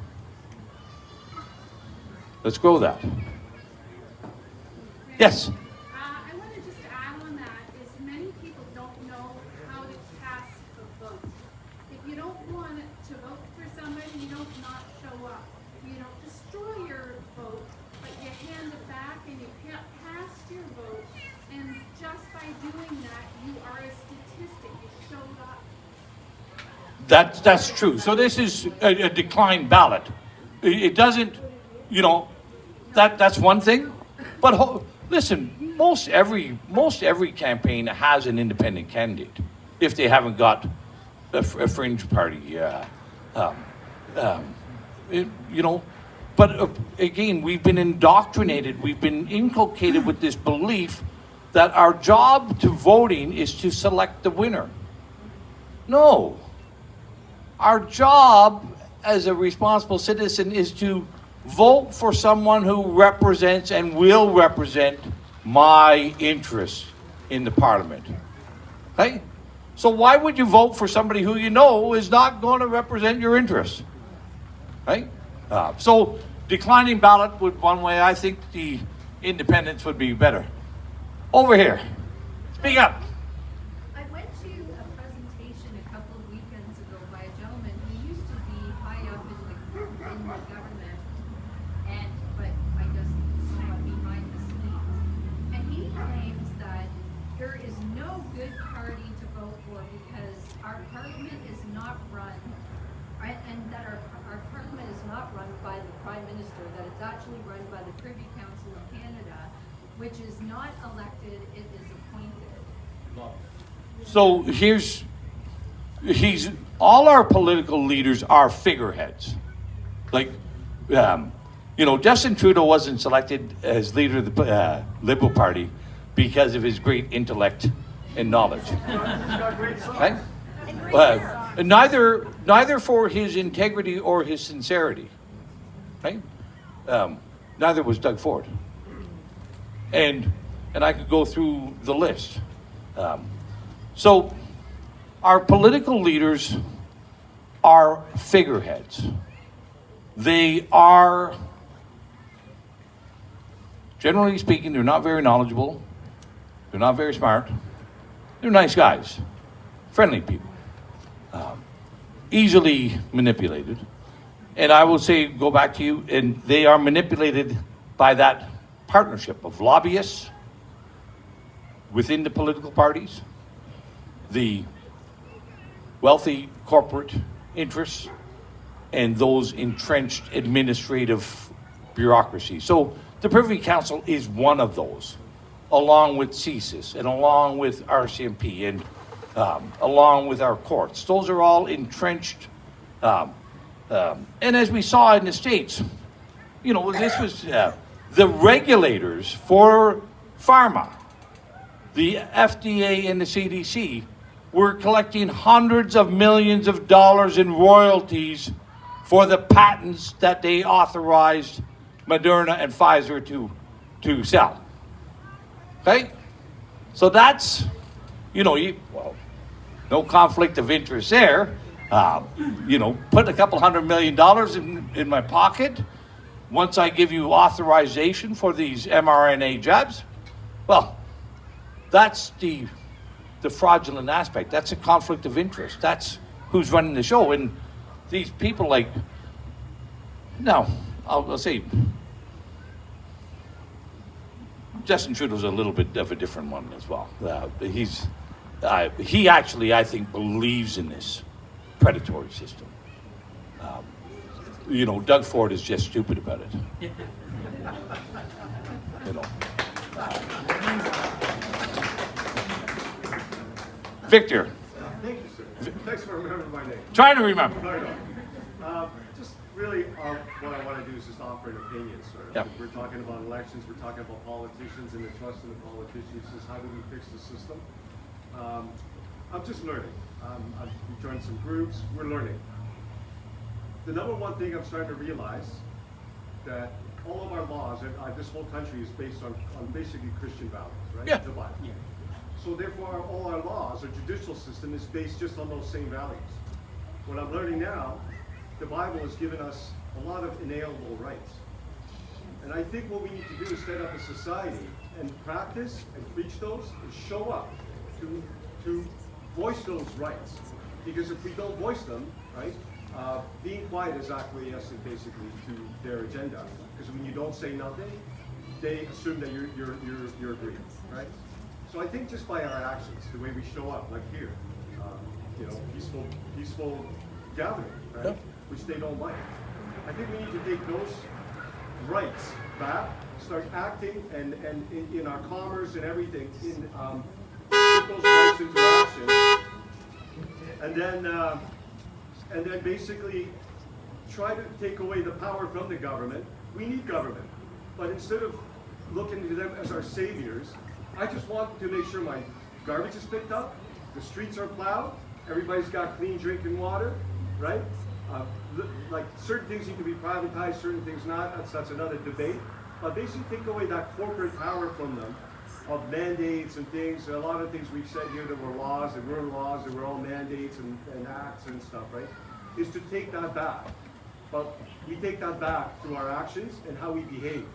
Let's grow that. Yes? I want to just add on that is many people don't know how to cast a vote. If you don't want to vote for somebody, you don't not show up. You don't destroy your vote, but you hand it back and you cast your vote. And just by doing that, you are a statistic. You showed up. That's true. So this is a declined ballot. It doesn't, that's one thing. But listen, most every campaign has an independent candidate if they haven't got a fringe party. But again, we've been indoctrinated. We've been inculcated with this belief that our job to voting is to select the winner. No. Our job as a responsible citizen is to vote for someone who represents and will represent my interests in the parliament. Right? So why would you vote for somebody who you know is not going to represent your interests? Right? So declining ballot would one way. I think the independents would be better. Over here. Speak up. I went to a presentation a couple of weekends ago by a gentleman who used to be high up in the government, but I just saw behind the scenes. And he claims that there is no good party to vote for because our parliament is not run, and that our parliament is not run by the Prime Minister, that it's actually run by the Privy Council of Canada, which is not elected, it is appointed. So all our political leaders are figureheads. Like, Justin Trudeau wasn't selected as leader of the Liberal Party because of his great intellect and knowledge. Right? Neither for his integrity or his sincerity. Right? Neither was Doug Ford. And I could go through the list. So our political leaders are figureheads. They are, generally speaking, they're not very knowledgeable. They're not very smart. They're nice guys, friendly people, easily manipulated. And I will say, go back to you, and they are manipulated by that partnership of lobbyists within the political parties, the wealthy corporate interests, and those entrenched administrative bureaucracies. So the Privy Council is one of those, along with CSIS and along with RCMP and along with our courts. Those are all entrenched. And as we saw in the States, this was the regulators for pharma, the FDA and the CDC, were collecting hundreds of millions of dollars in royalties for the patents that they authorized Moderna and Pfizer to sell. Okay? So that's, no conflict of interest there. Put a couple $100 million in my pocket once I give you authorization for these mRNA jabs. Well, that's the fraudulent aspect. That's a conflict of interest. That's who's running the show. And these people I'll say, Justin Trudeau's a little bit of a different one as well. He actually, I think, believes in this predatory system. Doug Ford is just stupid about it. Victor. Thank you, sir. Thanks for remembering my name. Trying to remember. Just really, what I want to do is just offer an opinion, sir. Yep. We're talking about elections, we're talking about politicians and the trust in the politicians. Is how do we fix the system? I'm just learning. I've joined some groups. We're learning. The number one thing I'm starting to realize that all of our laws, this whole country is based on basically Christian values, right? Yeah. The Bible. Yeah. So therefore, all our laws, our judicial system is based just on those same values. What I'm learning now, the Bible has given us a lot of inalienable rights. And I think what we need to do is set up a society and practice and preach those and show up to voice those rights. Because if we don't voice them, right, being quiet is acquiescing basically to their agenda. Because when you don't say nothing, they assume that you're agreeing, right? So I think just by our actions, the way we show up, like here, peaceful gathering, right? Yeah. Which they don't like. I think we need to take those rights back, start acting, and in our commerce and everything, put those rights into action, and then basically try to take away the power from the government. We need government, but instead of looking to them as our saviors, I just want to make sure my garbage is picked up, the streets are plowed, everybody's got clean drinking water, right? Like certain things need to be privatized, certain things not. That's another debate. But basically take away that corporate power from them of mandates and things. A lot of things we've said here that were laws, that were all mandates and acts and stuff, right? Is to take that back. But we take that back through our actions and how we behave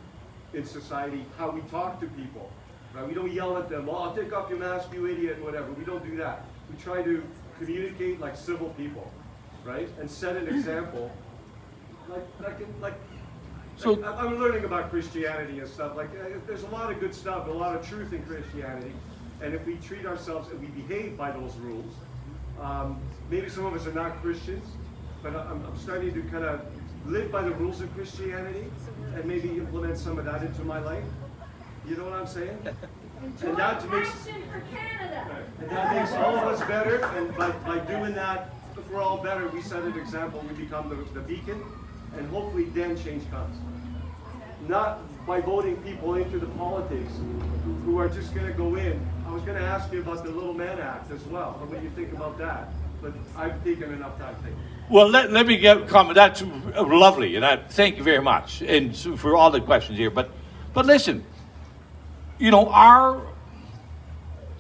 in society, how we talk to people. Right? We don't yell at them, oh, take off your mask, you idiot, whatever. We don't do that. We try to communicate like civil people, right? And set an example. So I'm learning about Christianity and stuff. There's a lot of good stuff, a lot of truth in Christianity. And if we treat ourselves and we behave by those rules, maybe some of us are not Christians, but I'm starting to kind of live by the rules of Christianity and maybe implement some of that into my life. You know what I'm saying? And that makes, and that makes all of us better, and by doing that, if we're all better, we set an example, we become the beacon, and hopefully then change comes. Not by voting people into the politics who are just gonna go in. I was gonna ask you about the Little Man Act as well, what do you think about that? But I've taken enough time thinking. Well, let me get comment. That's lovely, and I thank you very much, and so for all the questions here. But listen, you know,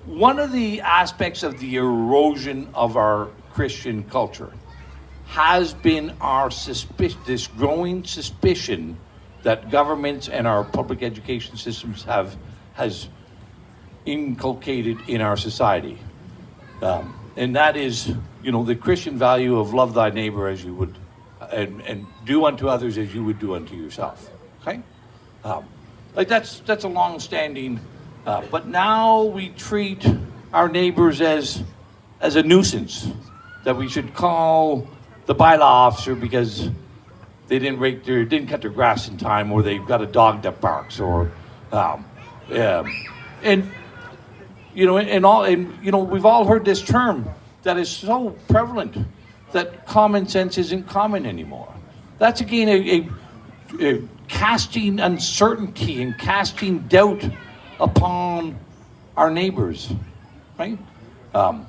one of the aspects of the erosion of our Christian culture has been our this growing suspicion that governments and our public education systems has inculcated in our society. And that is, you know, the Christian value of love thy neighbor as you would, and do unto others as you would do unto yourself. Okay, like that's a long-standing. But now we treat our neighbors as a nuisance that we should call the bylaw officer because they didn't cut their grass in time, or they've got a dog that barks, or and you know, we've all heard this term that is so prevalent that common sense isn't common anymore. That's again a casting uncertainty and casting doubt upon our neighbors, right? And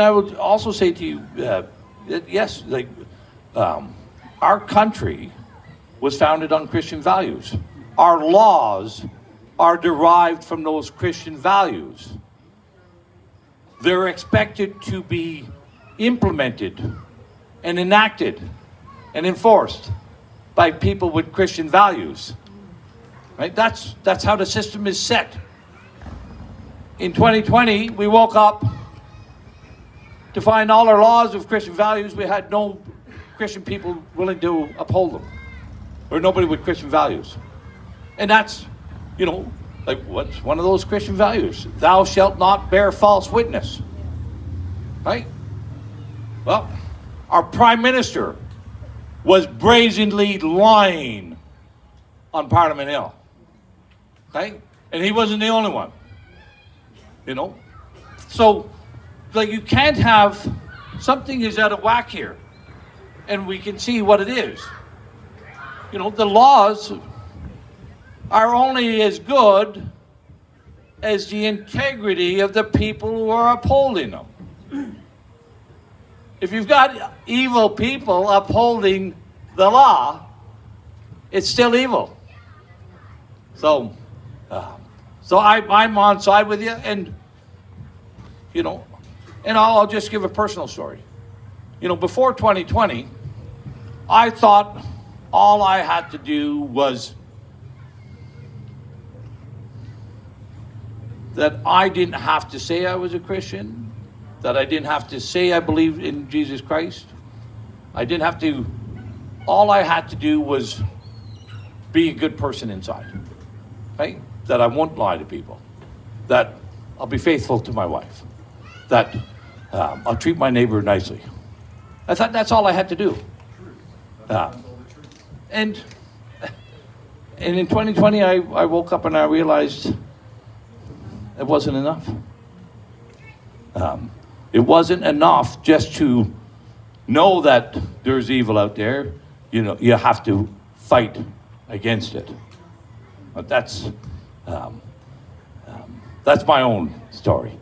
I would also say to you that yes, like our country was founded on Christian values. Our laws are derived from those Christian values. They're expected to be implemented and enacted and enforced by people with Christian values. Right? That's how the system is set. In 2020, we woke up to find all our laws of Christian values. We had no Christian people willing to uphold them, or nobody with Christian values. And that's, you know, like what's one of those Christian values? Thou shalt not bear false witness. Right? Well, our Prime Minister was brazenly lying on Parliament Hill. Okay? And he wasn't the only one. You know? So, like, you can't have something is out of whack here. And we can see what it is. You know, the laws are only as good as the integrity of the people who are upholding them. If you've got evil people upholding the law, it's still evil. So I'm on side with you, and you know, and I'll just give a personal story. You know, before 2020, I thought all I had to do was that I didn't have to say I was a Christian, that I didn't have to say I believed in Jesus Christ. I didn't have to, all I had to do was be a good person inside, right? That I won't lie to people, that I'll be faithful to my wife, that I'll treat my neighbor nicely. I thought that's all I had to do. And in 2020, I woke up and I realized it wasn't enough. It wasn't enough just to know that there's evil out there. You know, you have to fight against it. But that's my own story.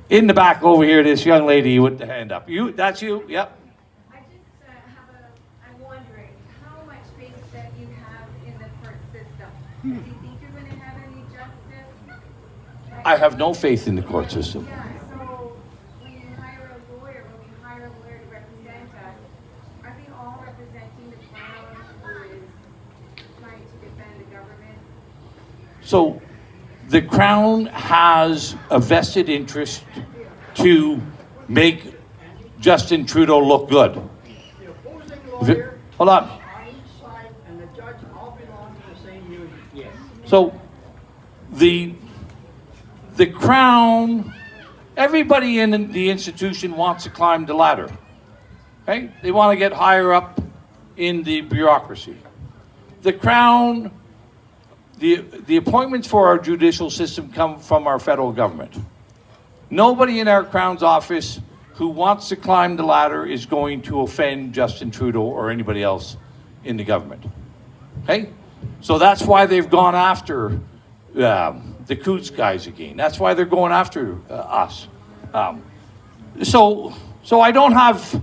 In the back over here, this young lady with the hand up. You, that's you? Yep. I'm wondering how much faith that you have in the court system. Do you think you're going to have any justice? I have no faith in the court system. Yeah, so when you hire a lawyer to represent us, are they all representing the Crown who is trying to defend the government? So the Crown has a vested interest to make Justin Trudeau look good. Hold on. So the Crown, everybody in the institution wants to climb the ladder. Okay? They want to get higher up in the bureaucracy. The Crown, the appointments for our judicial system come from our federal government. Nobody in our Crown's office who wants to climb the ladder is going to offend Justin Trudeau or anybody else in the government. Okay? So that's why they've gone after the Coots guys again. That's why they're going after us. So I don't have...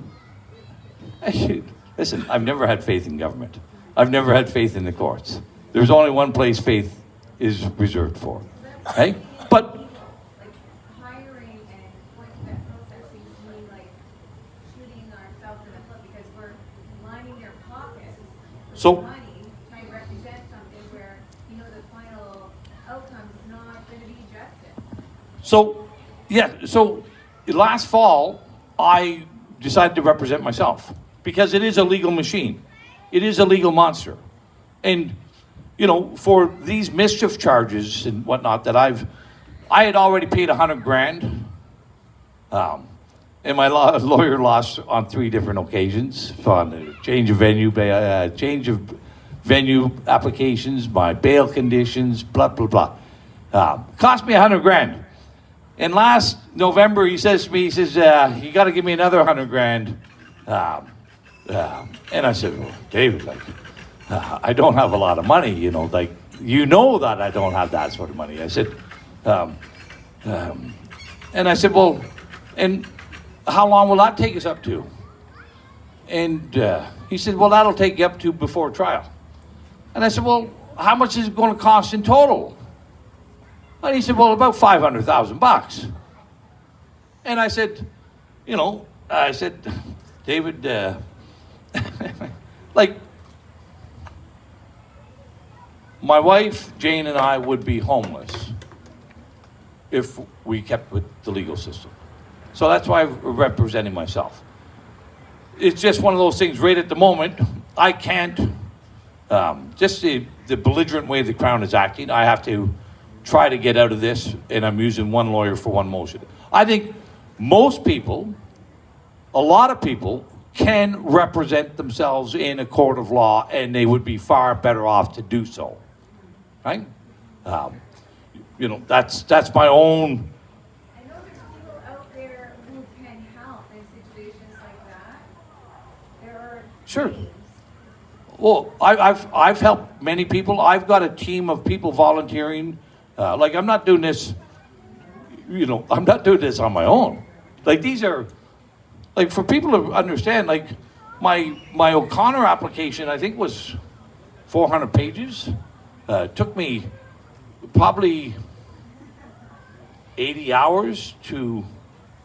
Listen, I've never had faith in government. I've never had faith in the courts. There's only one place faith is reserved for. Okay? But Like hiring and going through that process seems to me like shooting ourselves in the foot because we're lining their pockets with So- money, trying to represent something where, you know, the final outcome's not going to be justice. So last fall, I decided to represent myself because it is a legal machine. It is a legal monster. And, you know, for these mischief charges and whatnot that I had already paid $100,000. And my lawyer lost on 3 different occasions on the change of venue applications, my bail conditions, blah, blah, blah. Cost me $100,000. And last November, he says to me, he says, you got to give me another $100,000. And I said, well, David, like, I don't have a lot of money, you know, like, you know that I don't have that sort of money. I said, and I said, well, and how long will that take us up to? And he said, well, that'll take you up to before trial. And I said, well, how much is it going to cost in total? And he said, well, about $500,000. And I said, you know, David, like, my wife, Jane, and I would be homeless if we kept with the legal system. So that's why I'm representing myself. It's just one of those things right at the moment. I can't, just the belligerent way the Crown is acting, I have to try to get out of this, and I'm using one lawyer for one motion. I think most people, a lot of people, can represent themselves in a court of law, and they would be far better off to do so, right? You know, that's my own. I know there's people out there who can help in situations like that. There are Sure. teams. Well, I've helped many people. I've got a team of people volunteering. Like, I'm not doing this, you know, I'm not doing this on my own. Like, these are, like, for people to understand, like, my O'Connor application, I think, was 400 pages. Took me probably 80 hours to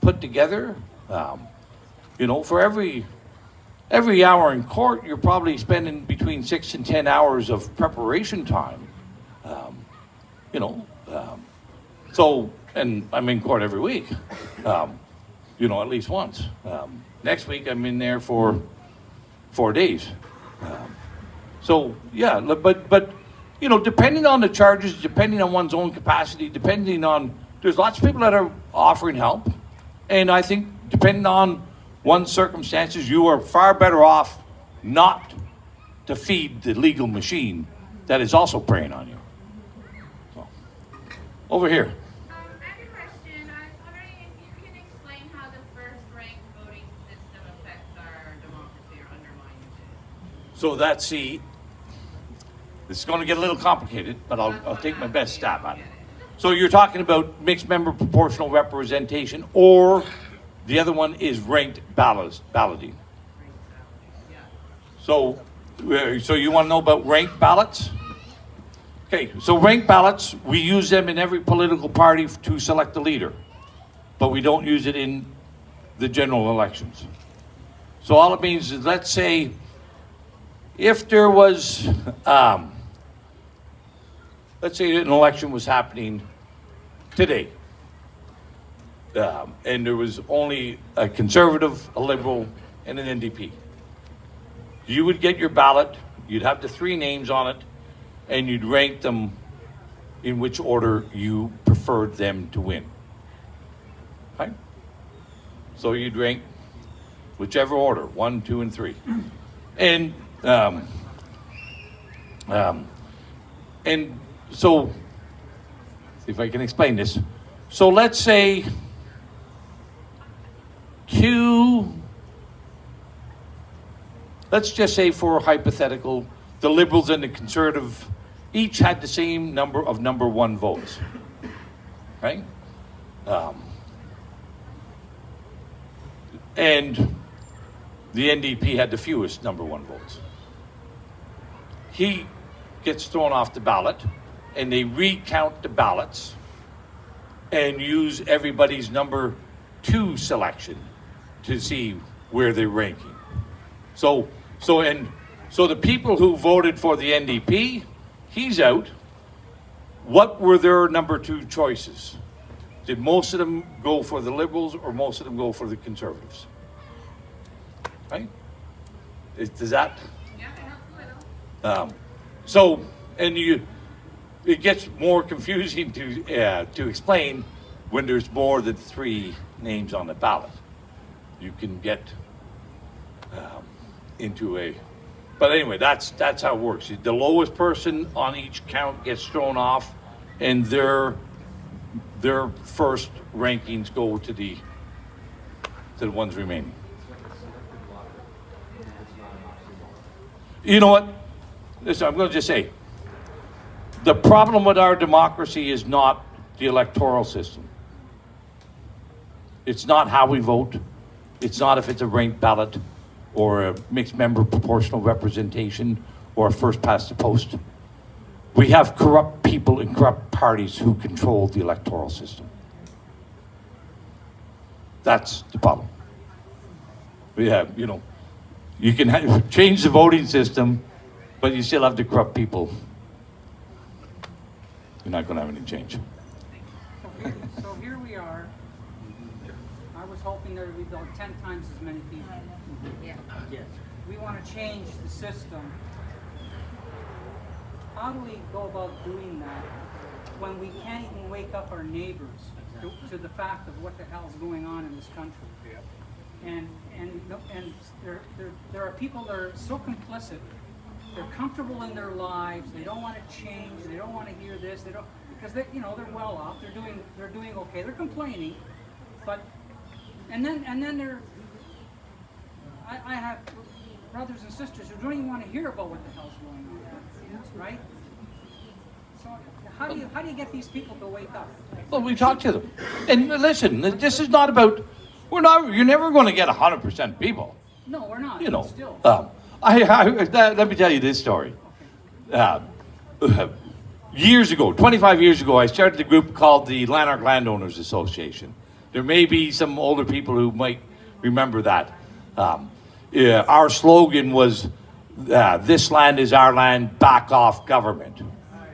put together. You know, for every hour in court, you're probably spending between 6 and 10 hours of preparation time. You know, so, and I'm in court every week, you know, at least once. Next week, I'm in there for 4 days. So, yeah, but, you know, depending on the charges, depending on one's own capacity, depending on, there's lots of people that are offering help. And I think depending on one's circumstances, you are far better off not to feed the legal machine that is also preying on you. So, over here. I have a question. I was wondering if you can explain how the first-rank voting system affects our democracy or undermines it. So that's the, it's going to get a little complicated, but I'll take my best stab at it. So you're talking about mixed member proportional representation, or the other one is ranked balloting. So you want to know about ranked ballots? Okay, so ranked ballots, we use them in every political party to select the leader, but we don't use it in the general elections. So all it means is, let's say, if there was, let's say an election was happening today, and there was only a Conservative, a Liberal, and an NDP. You would get your ballot, you'd have the 3 names on it, and you'd rank them in which order you preferred them to win. Right? So you'd rank whichever order, 1, 2, and 3. And so, see if I can explain this. So let's say let's just say for hypothetical, the Liberals and the Conservative each had the same number of number one votes, right? And the NDP had the fewest number one votes. He gets thrown off the ballot, and they recount the ballots and use everybody's number two selection to see where they're ranking. So the people who voted for the NDP, he's out. What were their number two choices? Did most of them go for the Liberals or most of them go for the Conservatives? Right? Does that? Yeah, It gets more confusing to explain when there's more than three names on the ballot. You can get into a, but anyway, that's how it works. The lowest person on each count gets thrown off, and their first rankings go to the ones remaining. You know what? Listen, I'm going to just say, the problem with our democracy is not the electoral system. It's not how we vote. It's not if it's a ranked ballot or a mixed member proportional representation or a first past the post. We have corrupt people and corrupt parties who control the electoral system. That's the problem. We have, you can change the voting system, but you still have the corrupt people. You're not going to have any change. So here we are. I was hoping there would be about 10 times as many people. Yeah. Yes. We want to change the system. How do we go about doing that when we can't even wake up our neighbors to the fact of what the hell is going on in this country? And there are people that are so complicit. They're comfortable in their lives. They don't want to change. They don't want to hear this. They don't, because they're well off. They're doing okay. They're complaining, but and then they're. I have brothers and sisters who don't even want to hear about what the hell's going on, right? So how do you get these people to wake up? Well, we talk to them, and listen. This is not about. You're never going to get 100% people. No, we're not. Still. Let me tell you this story. Years ago, 25 years ago, I started a group called the Lanark Landowners Association. There may be some older people who might remember that. Our slogan was, "This land is our land, back off government."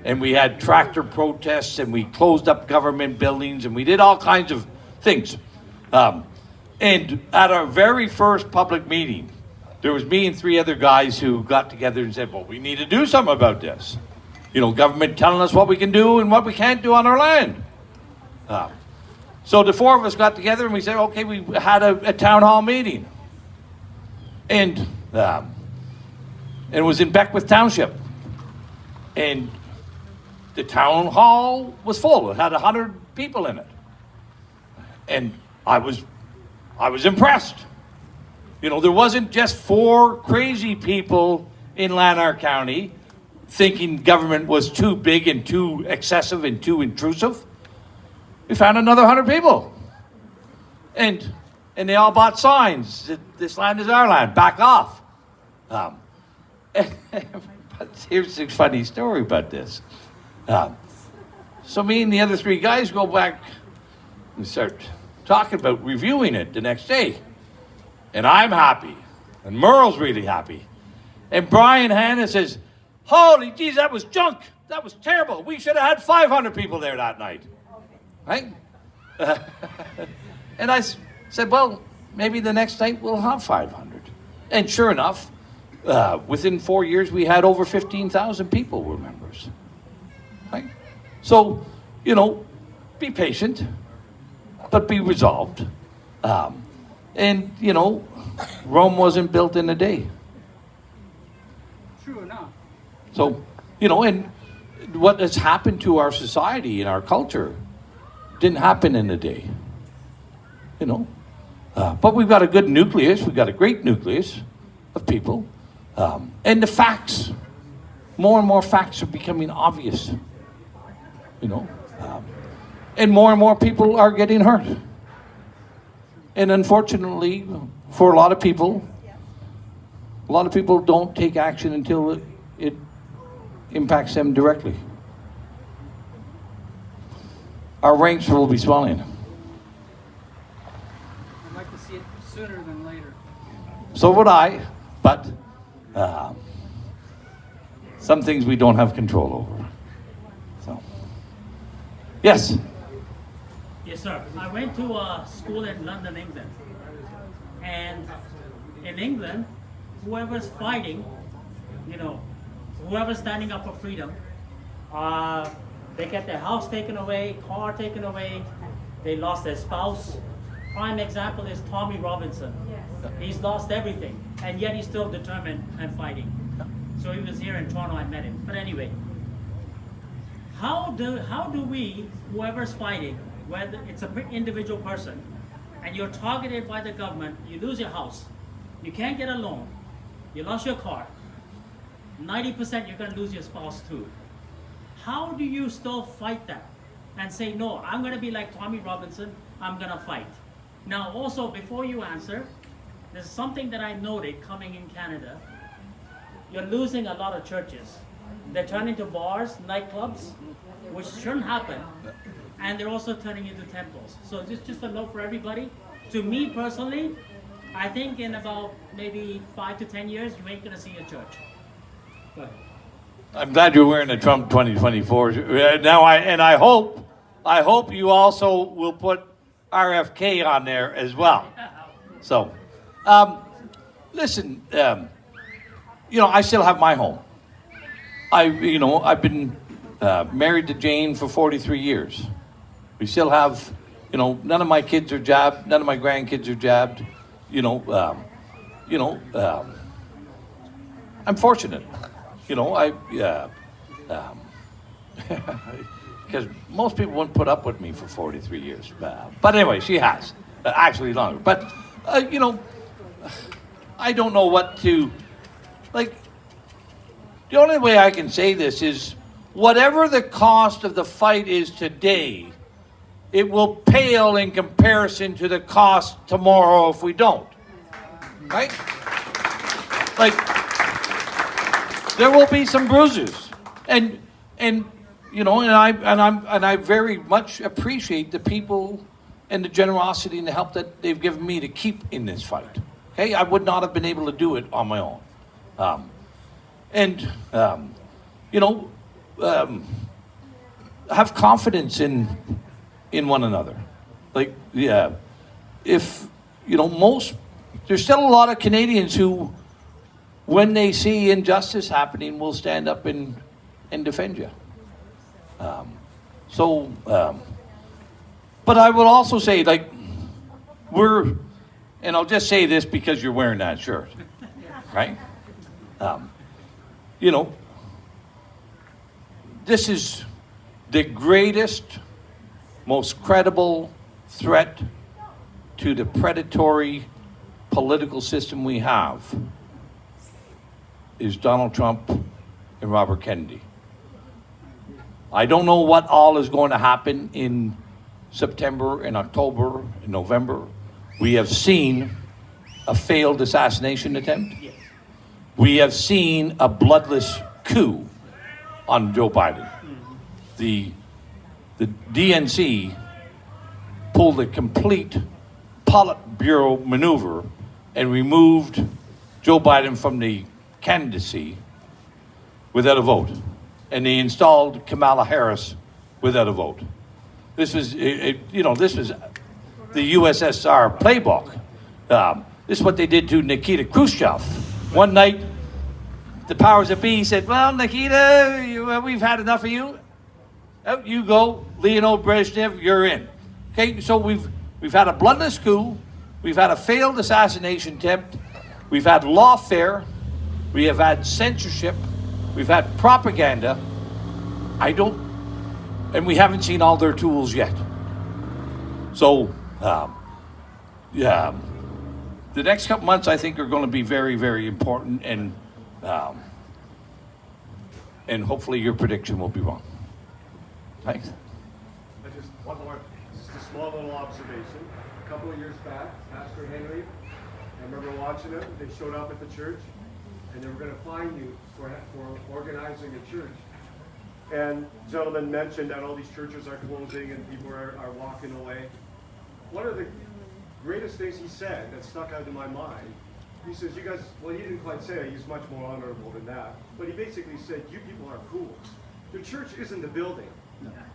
And we had tractor protests, and we closed up government buildings, and we did all kinds of things. And at our very first public meeting, there was me and three other guys who got together and said, well, we need to do something about this. Government telling us what we can do and what we can't do on our land. So the four of us got together and we said, okay, we had a town hall meeting. And it was in Beckwith Township. And the town hall was full. It had 100 people in it. And I was impressed. There wasn't just four crazy people in Lanark County thinking government was too big and too excessive and too intrusive. We found another 100 people. And they all bought signs that this land is our land, back off. But here's a funny story about this. So me and the other three guys go back and start talking about reviewing it the next day. And I'm happy. And Merle's really happy. And Brian Hanna says, holy geez, that was junk. That was terrible. We should have had 500 people there that night. Right? And I said, well, maybe the next night we'll have 500. And sure enough, within 4 years, we had over 15,000 people were members. Right? So, be patient, but be resolved. And, Rome wasn't built in a day. True enough. So, and what has happened to our society and our culture didn't happen in a day. You know, but we've got a good nucleus. We've got a great nucleus of people, and the facts. More and more facts are becoming obvious. You know, and more people are getting hurt. And unfortunately, for a lot of people don't take action until it impacts them directly. Our ranks will be swelling. I'd like to see it sooner than later. So would I, but some things we don't have control over. So, yes. Yes, sir. I went to a school in London, England. And in England, whoever's fighting, you know, whoever's standing up for freedom, they get their house taken away, car taken away, they lost their spouse. Prime example is Tommy Robinson. Yes. He's lost everything, and yet he's still determined and fighting. So he was here in Toronto, I met him. But anyway, how do we, whoever's fighting, whether it's an individual person, and you're targeted by the government, you lose your house, you can't get a loan, you lost your car, 90% you're going to lose your spouse too. How do you still fight that and say, no, I'm going to be like Tommy Robinson, I'm going to fight? Now also, before you answer, there's something that I noted coming in Canada. You're losing a lot of churches. They're turning to bars, nightclubs, which shouldn't happen. And they're also turning into temples. So just a note for everybody. To me personally, I think in about maybe 5 to 10 years, you ain't gonna see a church. Go ahead. I'm glad you're wearing a Trump 2024. Now I hope you also will put RFK on there as well. So, listen, you know, I still have my home. I've been married to Jane for 43 years. We still have, you know, none of my kids are jabbed, none of my grandkids are jabbed. I'm fortunate. You know, because most people wouldn't put up with me for 43 years. But anyway, she has. Actually longer. But, you know, I don't know what to, like, the only way I can say this is whatever the cost of the fight is today, it will pale in comparison to the cost tomorrow if we don't. Right? Like, there will be some bruises. And you know, and I very much appreciate the people and the generosity and the help that they've given me to keep in this fight. Okay? I would not have been able to do it on my own. You know, have confidence in one another. Like, yeah, if, you know, there's still a lot of Canadians who, when they see injustice happening, will stand up and defend you. But I will also say, like, and I'll just say this because you're wearing that shirt, right? You know, this is the greatest, most credible threat to the predatory political system we have is Donald Trump and Robert Kennedy. I don't know what all is going to happen in September and October and November. We have seen a failed assassination attempt. Yes. We have seen a bloodless coup on Joe Biden. The DNC pulled a complete Politburo maneuver and removed Joe Biden from the candidacy without a vote. And they installed Kamala Harris without a vote. This was, this was the USSR playbook. This is what they did to Nikita Khrushchev. One night, the powers that be said, well, Nikita, we've had enough of you. Out you go, Leonid Brezhnev, you're in. Okay, so we've had a bloodless coup. We've had a failed assassination attempt. We've had lawfare. We have had censorship. We've had propaganda. I don't, and we haven't seen all their tools yet. So, yeah, the next couple months I think are going to be very, very important, and hopefully your prediction will be wrong. Thanks. Just one more, just a small little observation. A couple of years back, Pastor Henry, I remember watching him. They showed up at the church, and they were going to fine you for organizing a church. And gentlemen mentioned that all these churches are closing and people are walking away. One of the greatest things he said that stuck out in my mind, he says, you guys, well, he didn't quite say it, he's much more honorable than that, but he basically said, you people are fools. The church isn't the building.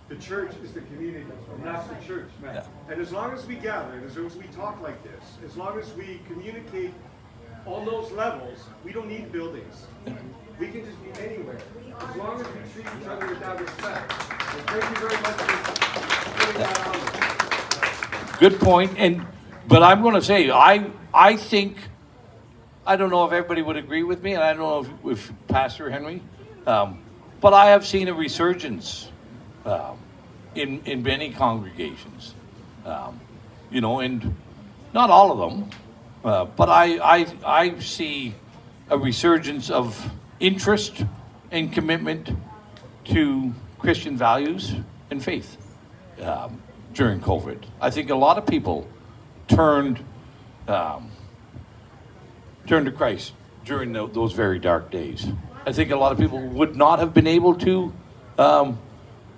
The church is the community, and that's the church. Yeah. And as long as we gather, and as long as we talk like this, as long as we communicate on those levels, we don't need buildings. We can just be anywhere, as long as we treat each other with that respect. And thank you very much for putting that out. Good point. But I'm going to say, I think, I don't know if everybody would agree with me, and I don't know if Pastor Henry, but I have seen a resurgence in many congregations, and not all of them, but I see a resurgence of interest and commitment to Christian values and faith during COVID. I think a lot of people turned to Christ during those very dark days. I think a lot of people would not have been able to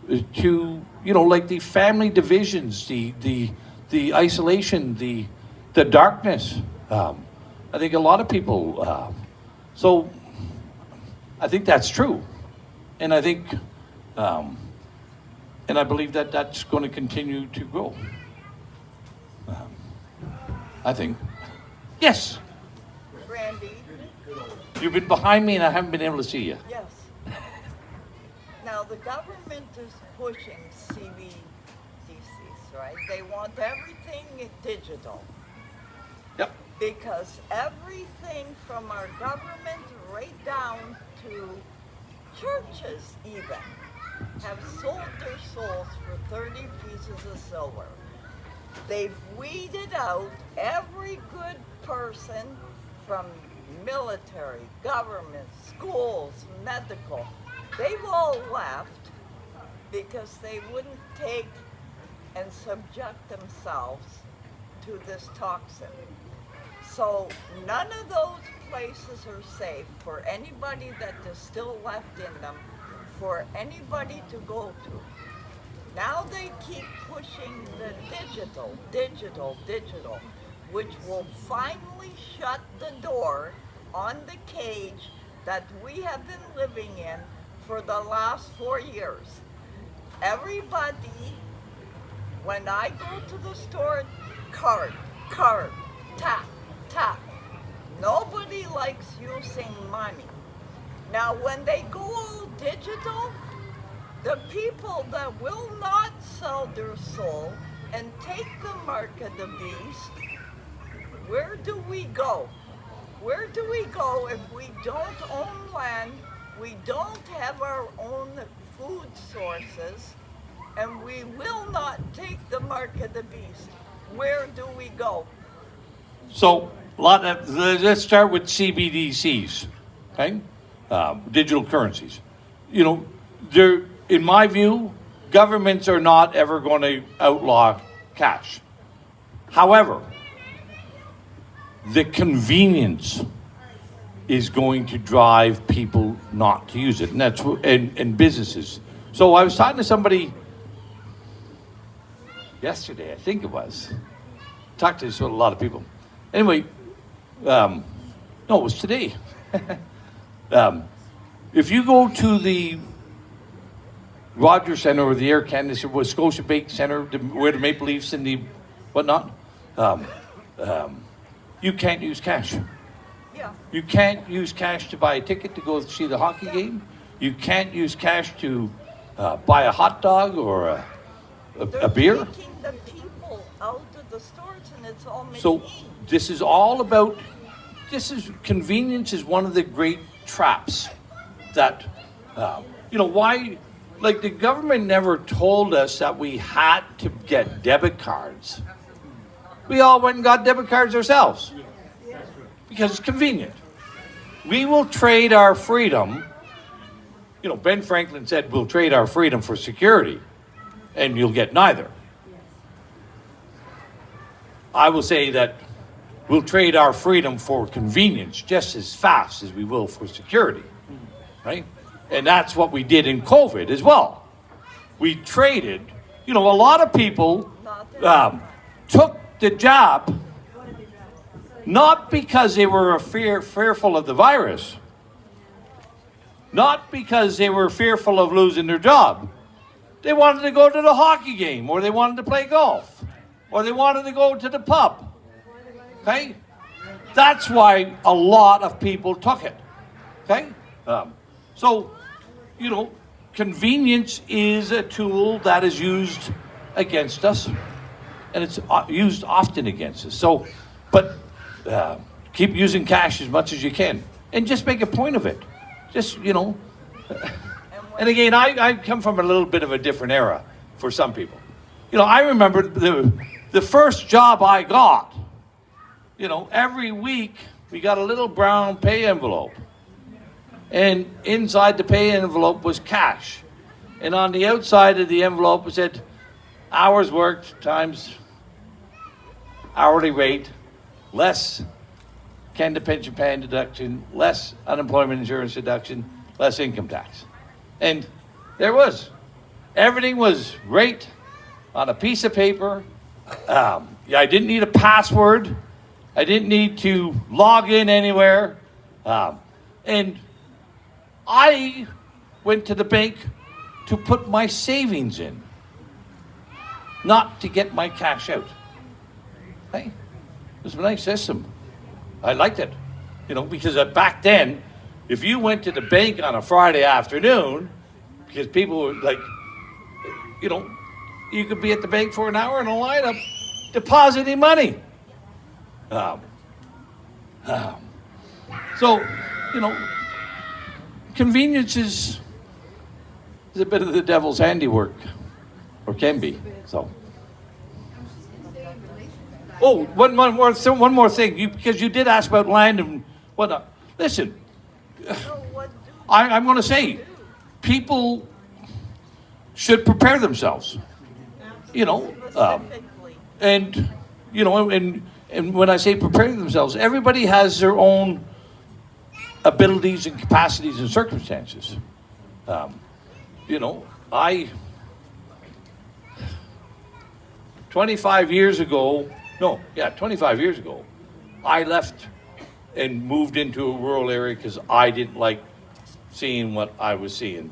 like the family divisions, the isolation, the darkness. I think a lot of people. So I think that's true, and I think, and I believe that that's going to continue to grow. I think. Yes. Randy. You've been behind me and I haven't been able to see you. Yes. Now the government is pushing CBDCs, right? They want everything digital. Yep. Because everything from our government right down to churches even have sold their souls for 30 pieces of silver. They've weeded out every good person from military, government, schools, medical. They've all left because they wouldn't take and subject themselves to this toxin. So none of those places are safe for anybody that is still left in them, for anybody to go to. Now they keep pushing the digital, which will finally shut the door on the cage that we have been living in for the last 4 years. Everybody, when I go to the store, card, tap. Nobody likes using money. Now when they go all digital, the people that will not sell their soul and take the mark of the beast, where do we go? Where do we go if we don't own land, we don't have our own food sources, and we will not take the mark of the beast? Where do we go? So let's start with CBDCs, okay? Digital currencies. In my view, governments are not ever going to outlaw cash. However, the convenience is going to drive people not to use it, and that's and businesses. So I was talking to somebody yesterday, I think it was. Talked to a lot of people. Anyway, no, it was today. If you go to the Rogers Centre or the Air Canada or Scotia Bank Centre, where the Maple Leafs and the whatnot, you can't use cash. Yeah. You can't use cash to buy a ticket to go see the hockey game. You can't use cash to buy a hot dog or a beer. They're taking the people out of the stores, and it's all machine. So this is all about. Convenience is one of the great traps that why like the government never told us that we had to get debit cards. We all went and got debit cards ourselves because it's convenient. We will trade our freedom. You know, Ben Franklin said we'll trade our freedom for security, and you'll get neither. I will say that we'll trade our freedom for convenience just as fast as we will for security, right? And that's what we did in COVID as well. We traded, you know, a lot of people took the job not because they were fearful of the virus, not because they were fearful of losing their job. They wanted to go to the hockey game, or they wanted to play golf, or they wanted to go to the pub. Okay? That's why a lot of people took it. Okay? So, you know, convenience is a tool that is used against us, and it's used often against us. So, but keep using cash as much as you can, and just make a point of it. Just, you know. And again, I come from a little bit of a different era for some people. You know, I remember the first job I got, you know, every week we got a little brown pay envelope. And inside the pay envelope was cash. And on the outside of the envelope it said hours worked times hourly rate, less Canada pension plan deduction, less unemployment insurance deduction, less income tax. And there was. Everything was right on a piece of paper. I didn't need a password. I didn't need to log in anywhere. And I went to the bank to put my savings in, not to get my cash out. Hey, it was a nice system. I liked it, you know, because back then, if you went to the bank on a Friday afternoon, because people were like, you know, you could be at the bank for an hour in a lineup depositing money. So, you know, convenience is a bit of the devil's handiwork, or can be. So. Oh, one more thing, because you did ask about land and whatnot. Listen, I'm going to say, people should prepare themselves. You know, and you know, and when I say prepare themselves, everybody has their own abilities and capacities and circumstances. You know, 25 years ago, I left and moved into a rural area because I didn't like seeing what I was seeing.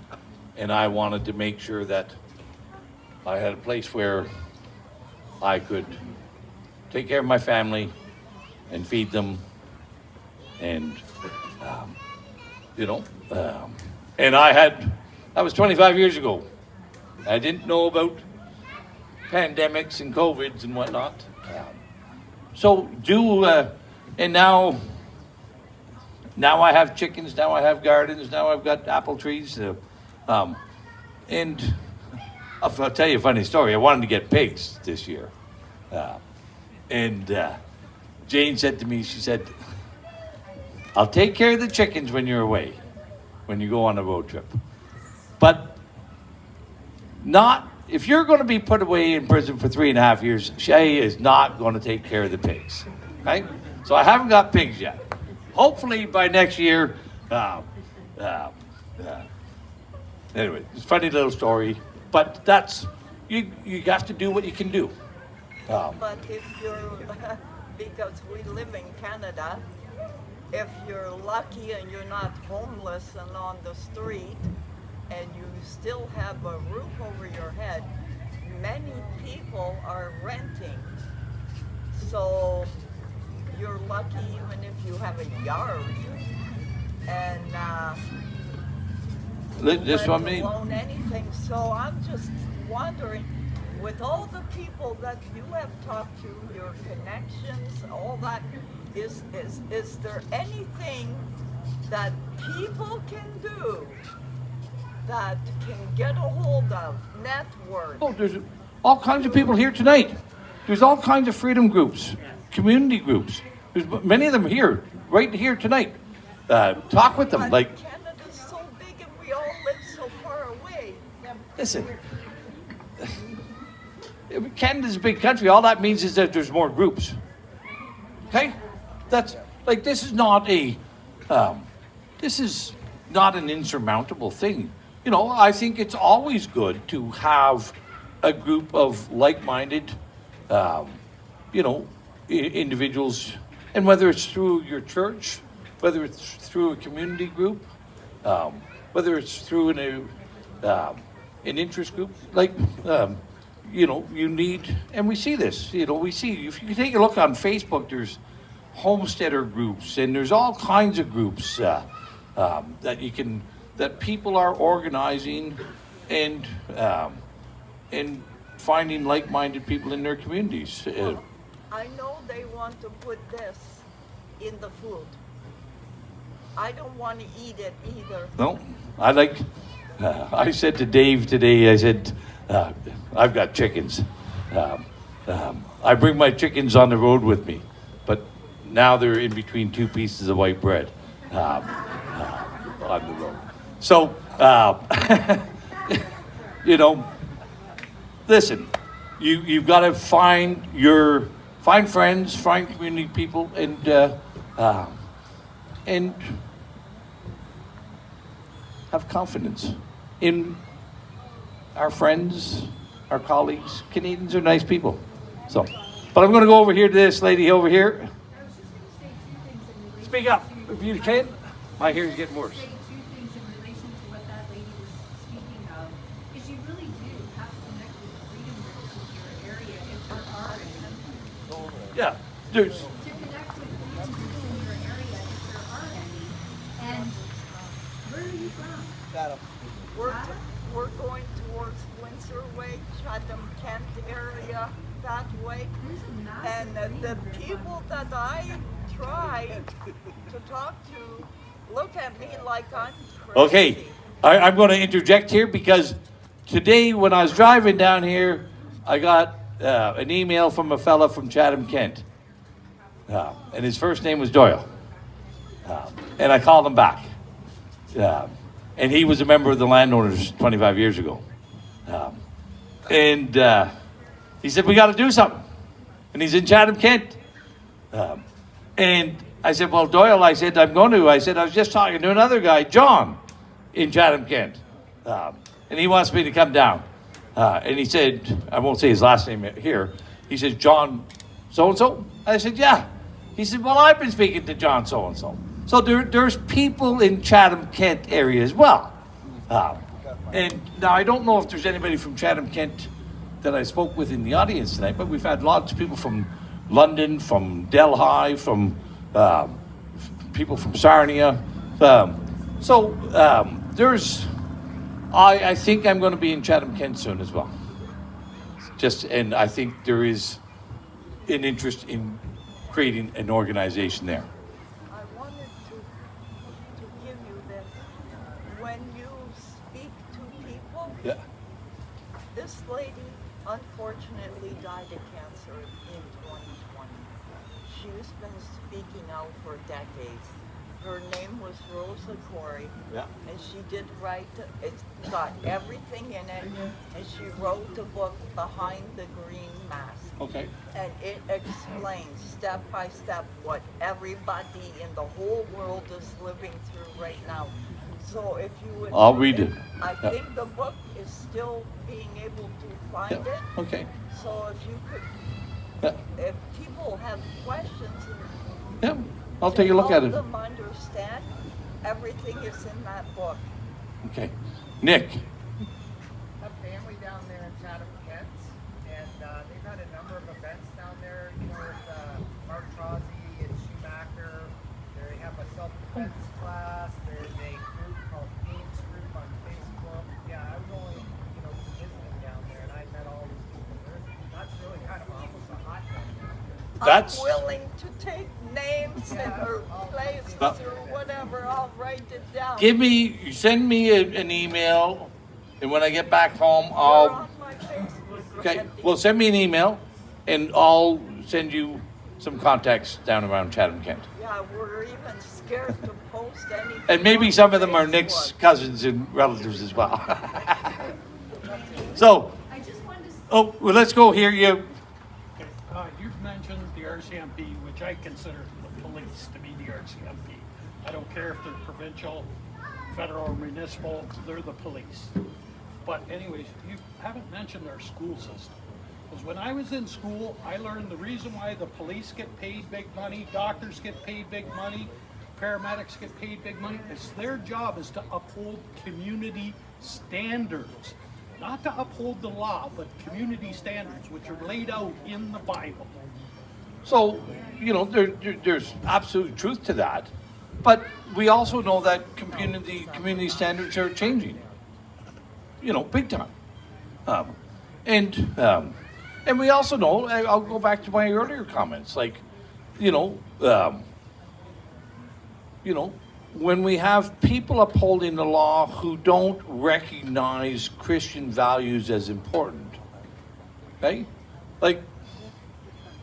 And I wanted to make sure that I had a place where I could take care of my family and feed them. And, you know, and that was 25 years ago. I didn't know about pandemics and COVIDs and whatnot. And now I have chickens, now I have gardens, now I've got apple trees. And I'll tell you a funny story. I wanted to get pigs this year. And Jane said to me, she said, I'll take care of the chickens when you're away, when you go on a road trip. But not, if you're going to be put away in prison for 3.5 years, Shay is not going to take care of the pigs. Right? So I haven't got pigs yet. Hopefully by next year. Anyway, it's a funny little story, but that's, you have to do what you can do. But if you're, because we live in Canada, if you're lucky and you're not homeless and on the street, and you still have a roof over your head, many people are renting. So you're lucky even if you have a yard. And this one mean own anything. So I'm just wondering, with all the people that you have talked to, your connections, all that, is there anything that people can do that can get a hold of, network. Oh, there's all kinds of people here tonight. There's all kinds of freedom groups, community groups. There's many of them here, right here tonight. Talk with them. But Like, Canada's so big and we all live so far away. listen, Canada's a big country. All that means is that there's more groups. Okay? That's like, this is not an insurmountable thing. You know, I think it's always good to have a group of like-minded, individuals, and whether it's through your church, whether it's through a community group, whether it's through an interest group, you need, and we see this, we see, if you take a look on Facebook, there's homesteader groups, and there's all kinds of groups that people are organizing and finding like-minded people in their communities. I know they want to put this in the food. I don't want to eat it either. No, I said to Dave today, I said, I've got chickens. I bring my chickens on the road with me, but now they're in between two pieces of white bread on the road. So, listen, you've got to find friends, find community people, and have confidence in our friends, our colleagues. Canadians are nice people. So, but I'm going to go over here to this lady over here. Speak up if you can. My hearing's getting worse. Yeah, there's. To connect with people in your area if there are any. And where are you from? We're going towards Windsor Way, Chatham Kent area, that way. And the people that I try to talk to look at me like I'm crazy. Okay, I'm going to interject here because today when I was driving down here, I got an email from a fella from Chatham Kent. And his first name was Doyle. And I called him back. And he was a member of the landowners 25 years ago. And he said, we got to do something. And he's in Chatham Kent. And I said, well, Doyle, I said, I'm going to. I said, I was just talking to another guy, John, in Chatham Kent. And he wants me to come down. And he said, I won't say his last name here. He said, John so-and-so? I said, yeah. He said, well, I've been speaking to John so-and-so. So there's people in Chatham Kent area as well. And now I don't know if there's anybody from Chatham Kent that I spoke with in the audience tonight, but we've had lots of people from London, from Delhi, from people from Sarnia. I think I'm going to be in Chatham Kent soon as well. And I think there is an interest in creating an organization there. I wanted to give you this. When you speak to people, Yeah. this lady unfortunately died of cancer in 2020. She's been speaking out for decades. Her name was Rosa Corey, Yeah. and she did write, it's got everything in it, and she wrote the book Behind the Green Mask. Okay. And it explains step by step what everybody in the whole world is living through right now. So if you would... I'll read it. I think the book is still being able to find it. Okay. So if you could, if people have questions... Yeah, I'll take a look at it. To help them understand, everything is in that book. Okay. Nick. A family down there in Chatham Kent, and they've had a number of events down there, with Mark Trozzi and Schumacher. They have a self-defense class. There's a group called Games Group on Facebook. Yeah, I was only, just visiting down there, and I met all these people. That's really kind of almost a hotbed. I'm willing to take names and or places or whatever, I'll write it down. Send me an email, and when I get back home, You're I'll, on my Facebook. okay, well, send me an email, and I'll send you some contacts down around Chatham, Kent. Yeah, we're even scared to post anything. And maybe on some of them are Nick's Facebook. cousins and relatives as well. So, I just wanted to. oh, well, let's go here. You. You've mentioned the RCMP, which I consider the police to be the RCMP. I don't care if they're provincial, federal, or municipal, they're the police. But anyways, you haven't mentioned our school system. Because when I was in school, I learned the reason why the police get paid big money, doctors get paid big money, paramedics get paid big money, is their job is to uphold community standards. Not to uphold the law, but community standards, which are laid out in the Bible. So, there's absolute truth to that, but we also know that community standards are changing. Big time. And we also know. I'll go back to my earlier comments. When we have people upholding the law who don't recognize Christian values as important, okay?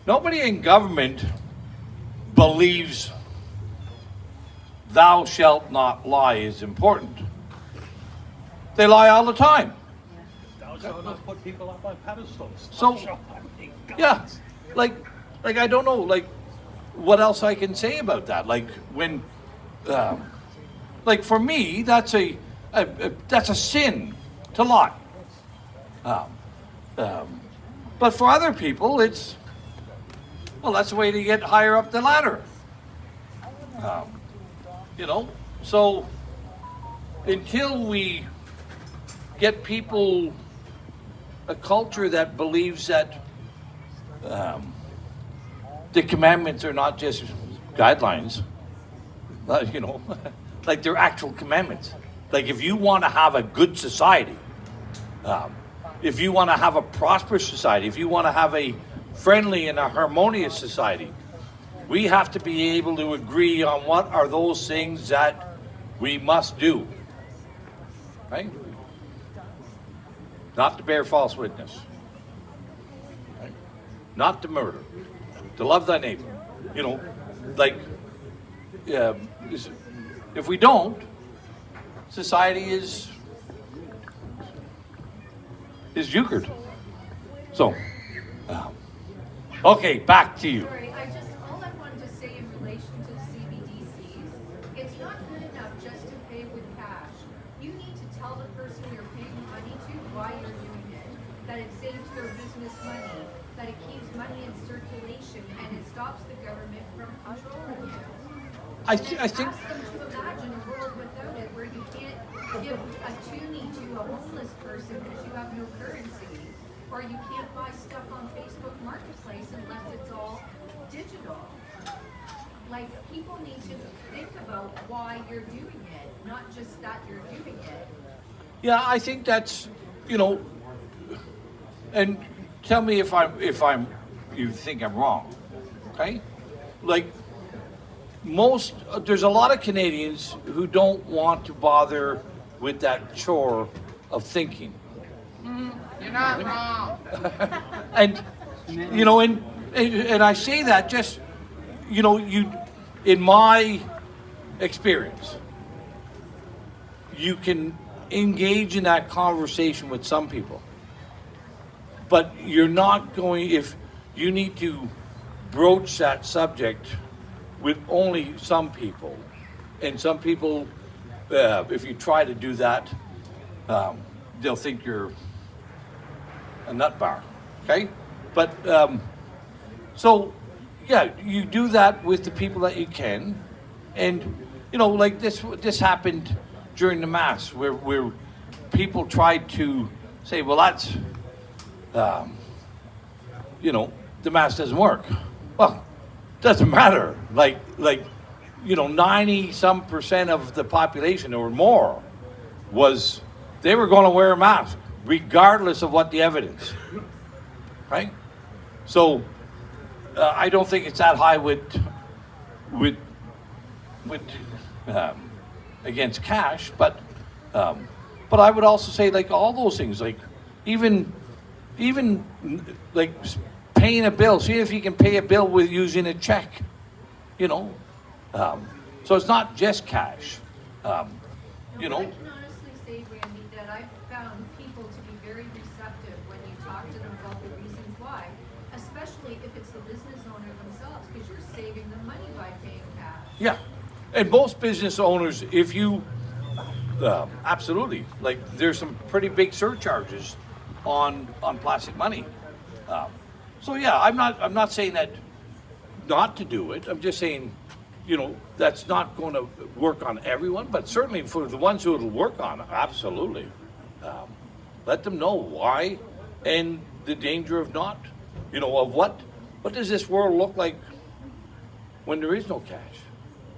Nobody in government believes thou shalt not lie is important. They lie all the time. Thou shalt not put people up on pedestals. So, Thou shalt not make yeah, gods. I don't know, what else I can say about that. When, for me, that's a sin to lie. But for other people, that's the way to get higher up the ladder. So until we get people a culture that believes that the commandments are not just guidelines, they're actual commandments. If you want to have a good society, if you want to have a prosperous society, if you want to have a friendly and a harmonious society, we have to be able to agree on what are those things that we must do. Right? Not to bear false witness. Right? Not to murder. To love thy neighbor. If we don't, society is euchred. So, okay, back to you. Sorry, all I wanted to say in relation to the CBDCs, it's not good enough just to pay with cash. You need to tell the person you're paying money to why you're doing it, that it saves their business money, that it keeps money in circulation, and it stops the government from controlling it. I think. Ask them to imagine a world without it, where you can't give a toonie to a homeless person because you have no currency, or you can't buy stuff on Facebook Marketplace unless it's all digital. People need to think about why you're doing it, not just that you're doing it. Yeah, I think that's, and tell me if you think I'm wrong, okay? There's a lot of Canadians who don't want to bother with that chore of thinking. You're not wrong. And I say that just, in my experience, you can engage in that conversation with some people, but you're not going, if you need to broach that subject with only some people, and some people, if you try to do that, they'll think you're a nut bar, okay? But, so, yeah, you do that with the people that you can, and, this happened during the Mass, where people tried to say, well, that's, the Mass doesn't work. Well, doesn't matter. 90-some% of the population or more they were going to wear a mask, regardless of what the evidence, right? So I don't think it's that high with against cash, but I would also say, like, all those things, like even like paying a bill. See if you can pay a bill with using a check, you know. So it's not just cash, you know. I can honestly say, Randy, that I've found people to be very receptive when you talk to them about the reasons why, especially if it's the business owner themselves, because you're saving them money by paying cash. Yeah, and most business owners, if you absolutely, like, there's some pretty big surcharges on plastic money. So yeah, I'm not saying that not to do it. I'm just saying, you know, that's not going to work on everyone, but certainly for the ones who it'll work on, absolutely. Let them know why and the danger of not, you know, of what does this world look like when there is no cash?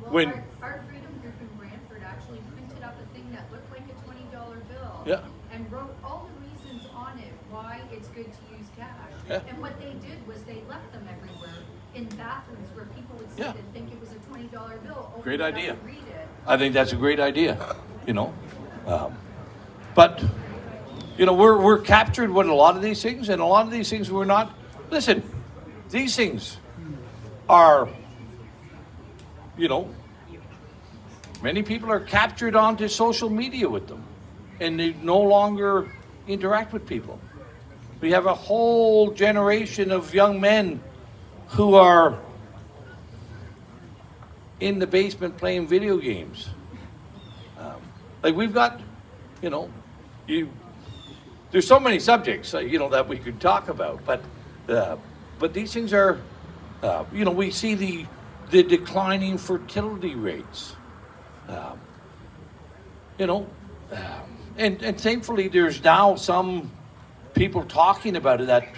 Well, When our Freedom Group in Brantford actually printed up a thing that looked like a $20 bill. Yeah. And wrote all the reasons on it why it's good to use cash. Yeah. And what they did was they left them everywhere in bathrooms where people would sit Yeah. and think it was a $20 bill. Open Great it up idea. and read it. I think that's a great idea, you know. But, you know, we're captured with a lot of these things, and a lot of these things we're not. Listen, these things are, you know, many people are captured onto social media with them, and they no longer interact with people. We have a whole generation of young men who are in the basement playing video games. Like, we've got, you know, there's so many subjects, you know, that we could talk about, but these things are, you know, we see the declining fertility rates, you know, and thankfully there's now some people talking about it that,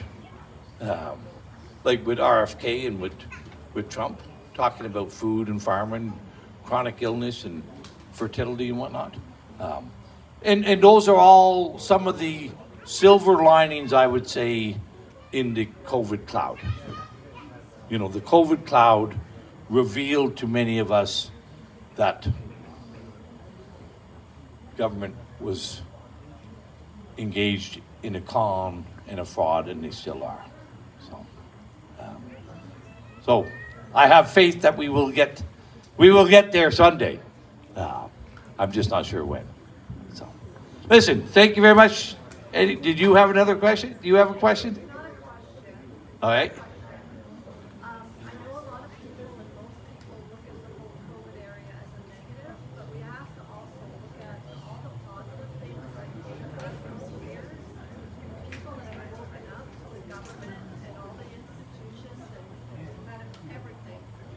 like with RFK and with Trump, talking about food and farming, chronic illness and fertility and whatnot. And those are all some of the silver linings, I would say, in the COVID cloud. You know, the COVID cloud revealed to many of us that government was engaged in a con and a fraud, and they still are. So I have faith that we will get there Sunday. I'm just not sure when. So, listen, thank you very much. Eddie, did you have another question? Do you have a question? All right.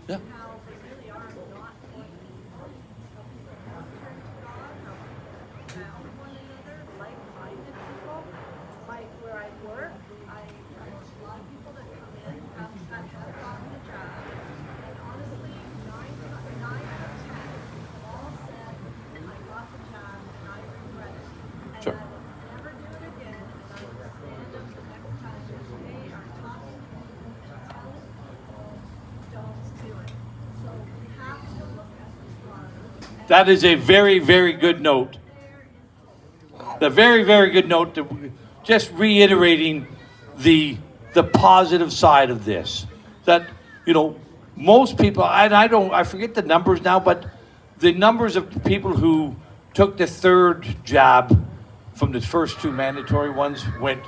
Yeah. Sure. That is a very, very good note. A very, very good note to just reiterating the positive side of this. That, you know, most people, and I forget the numbers now, but the numbers of people who took the third jab from the first two mandatory ones went,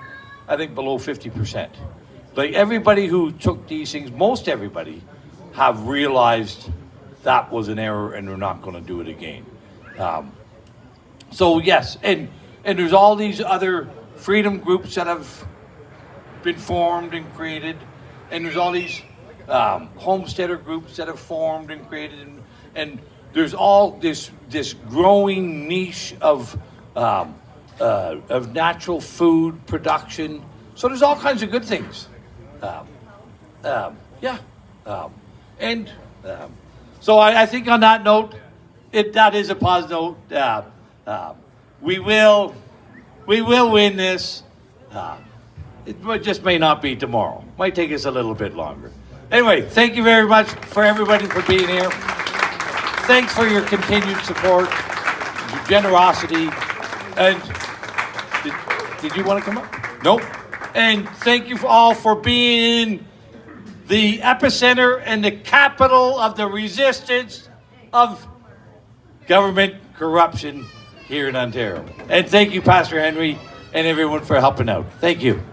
I think, below 50%. Like, everybody who took these things, most everybody, have realized that was an error and they're not going to do it again. So yes, and there's all these other freedom groups that have been formed and created, and there's all these homesteader groups that have formed and created, and there's all this growing niche of natural food production. So there's all kinds of good things. So I think on that note, that is a positive note. We will win this. It just may not be tomorrow. Might take us a little bit longer. Anyway, thank you very much for everybody for being here. thanks for your continued support, your generosity, and did you want to come up? Nope. And thank you all for being the epicenter and the capital of the resistance of government corruption here in Ontario. And thank you, Pastor Henry, and everyone for helping out. Thank you.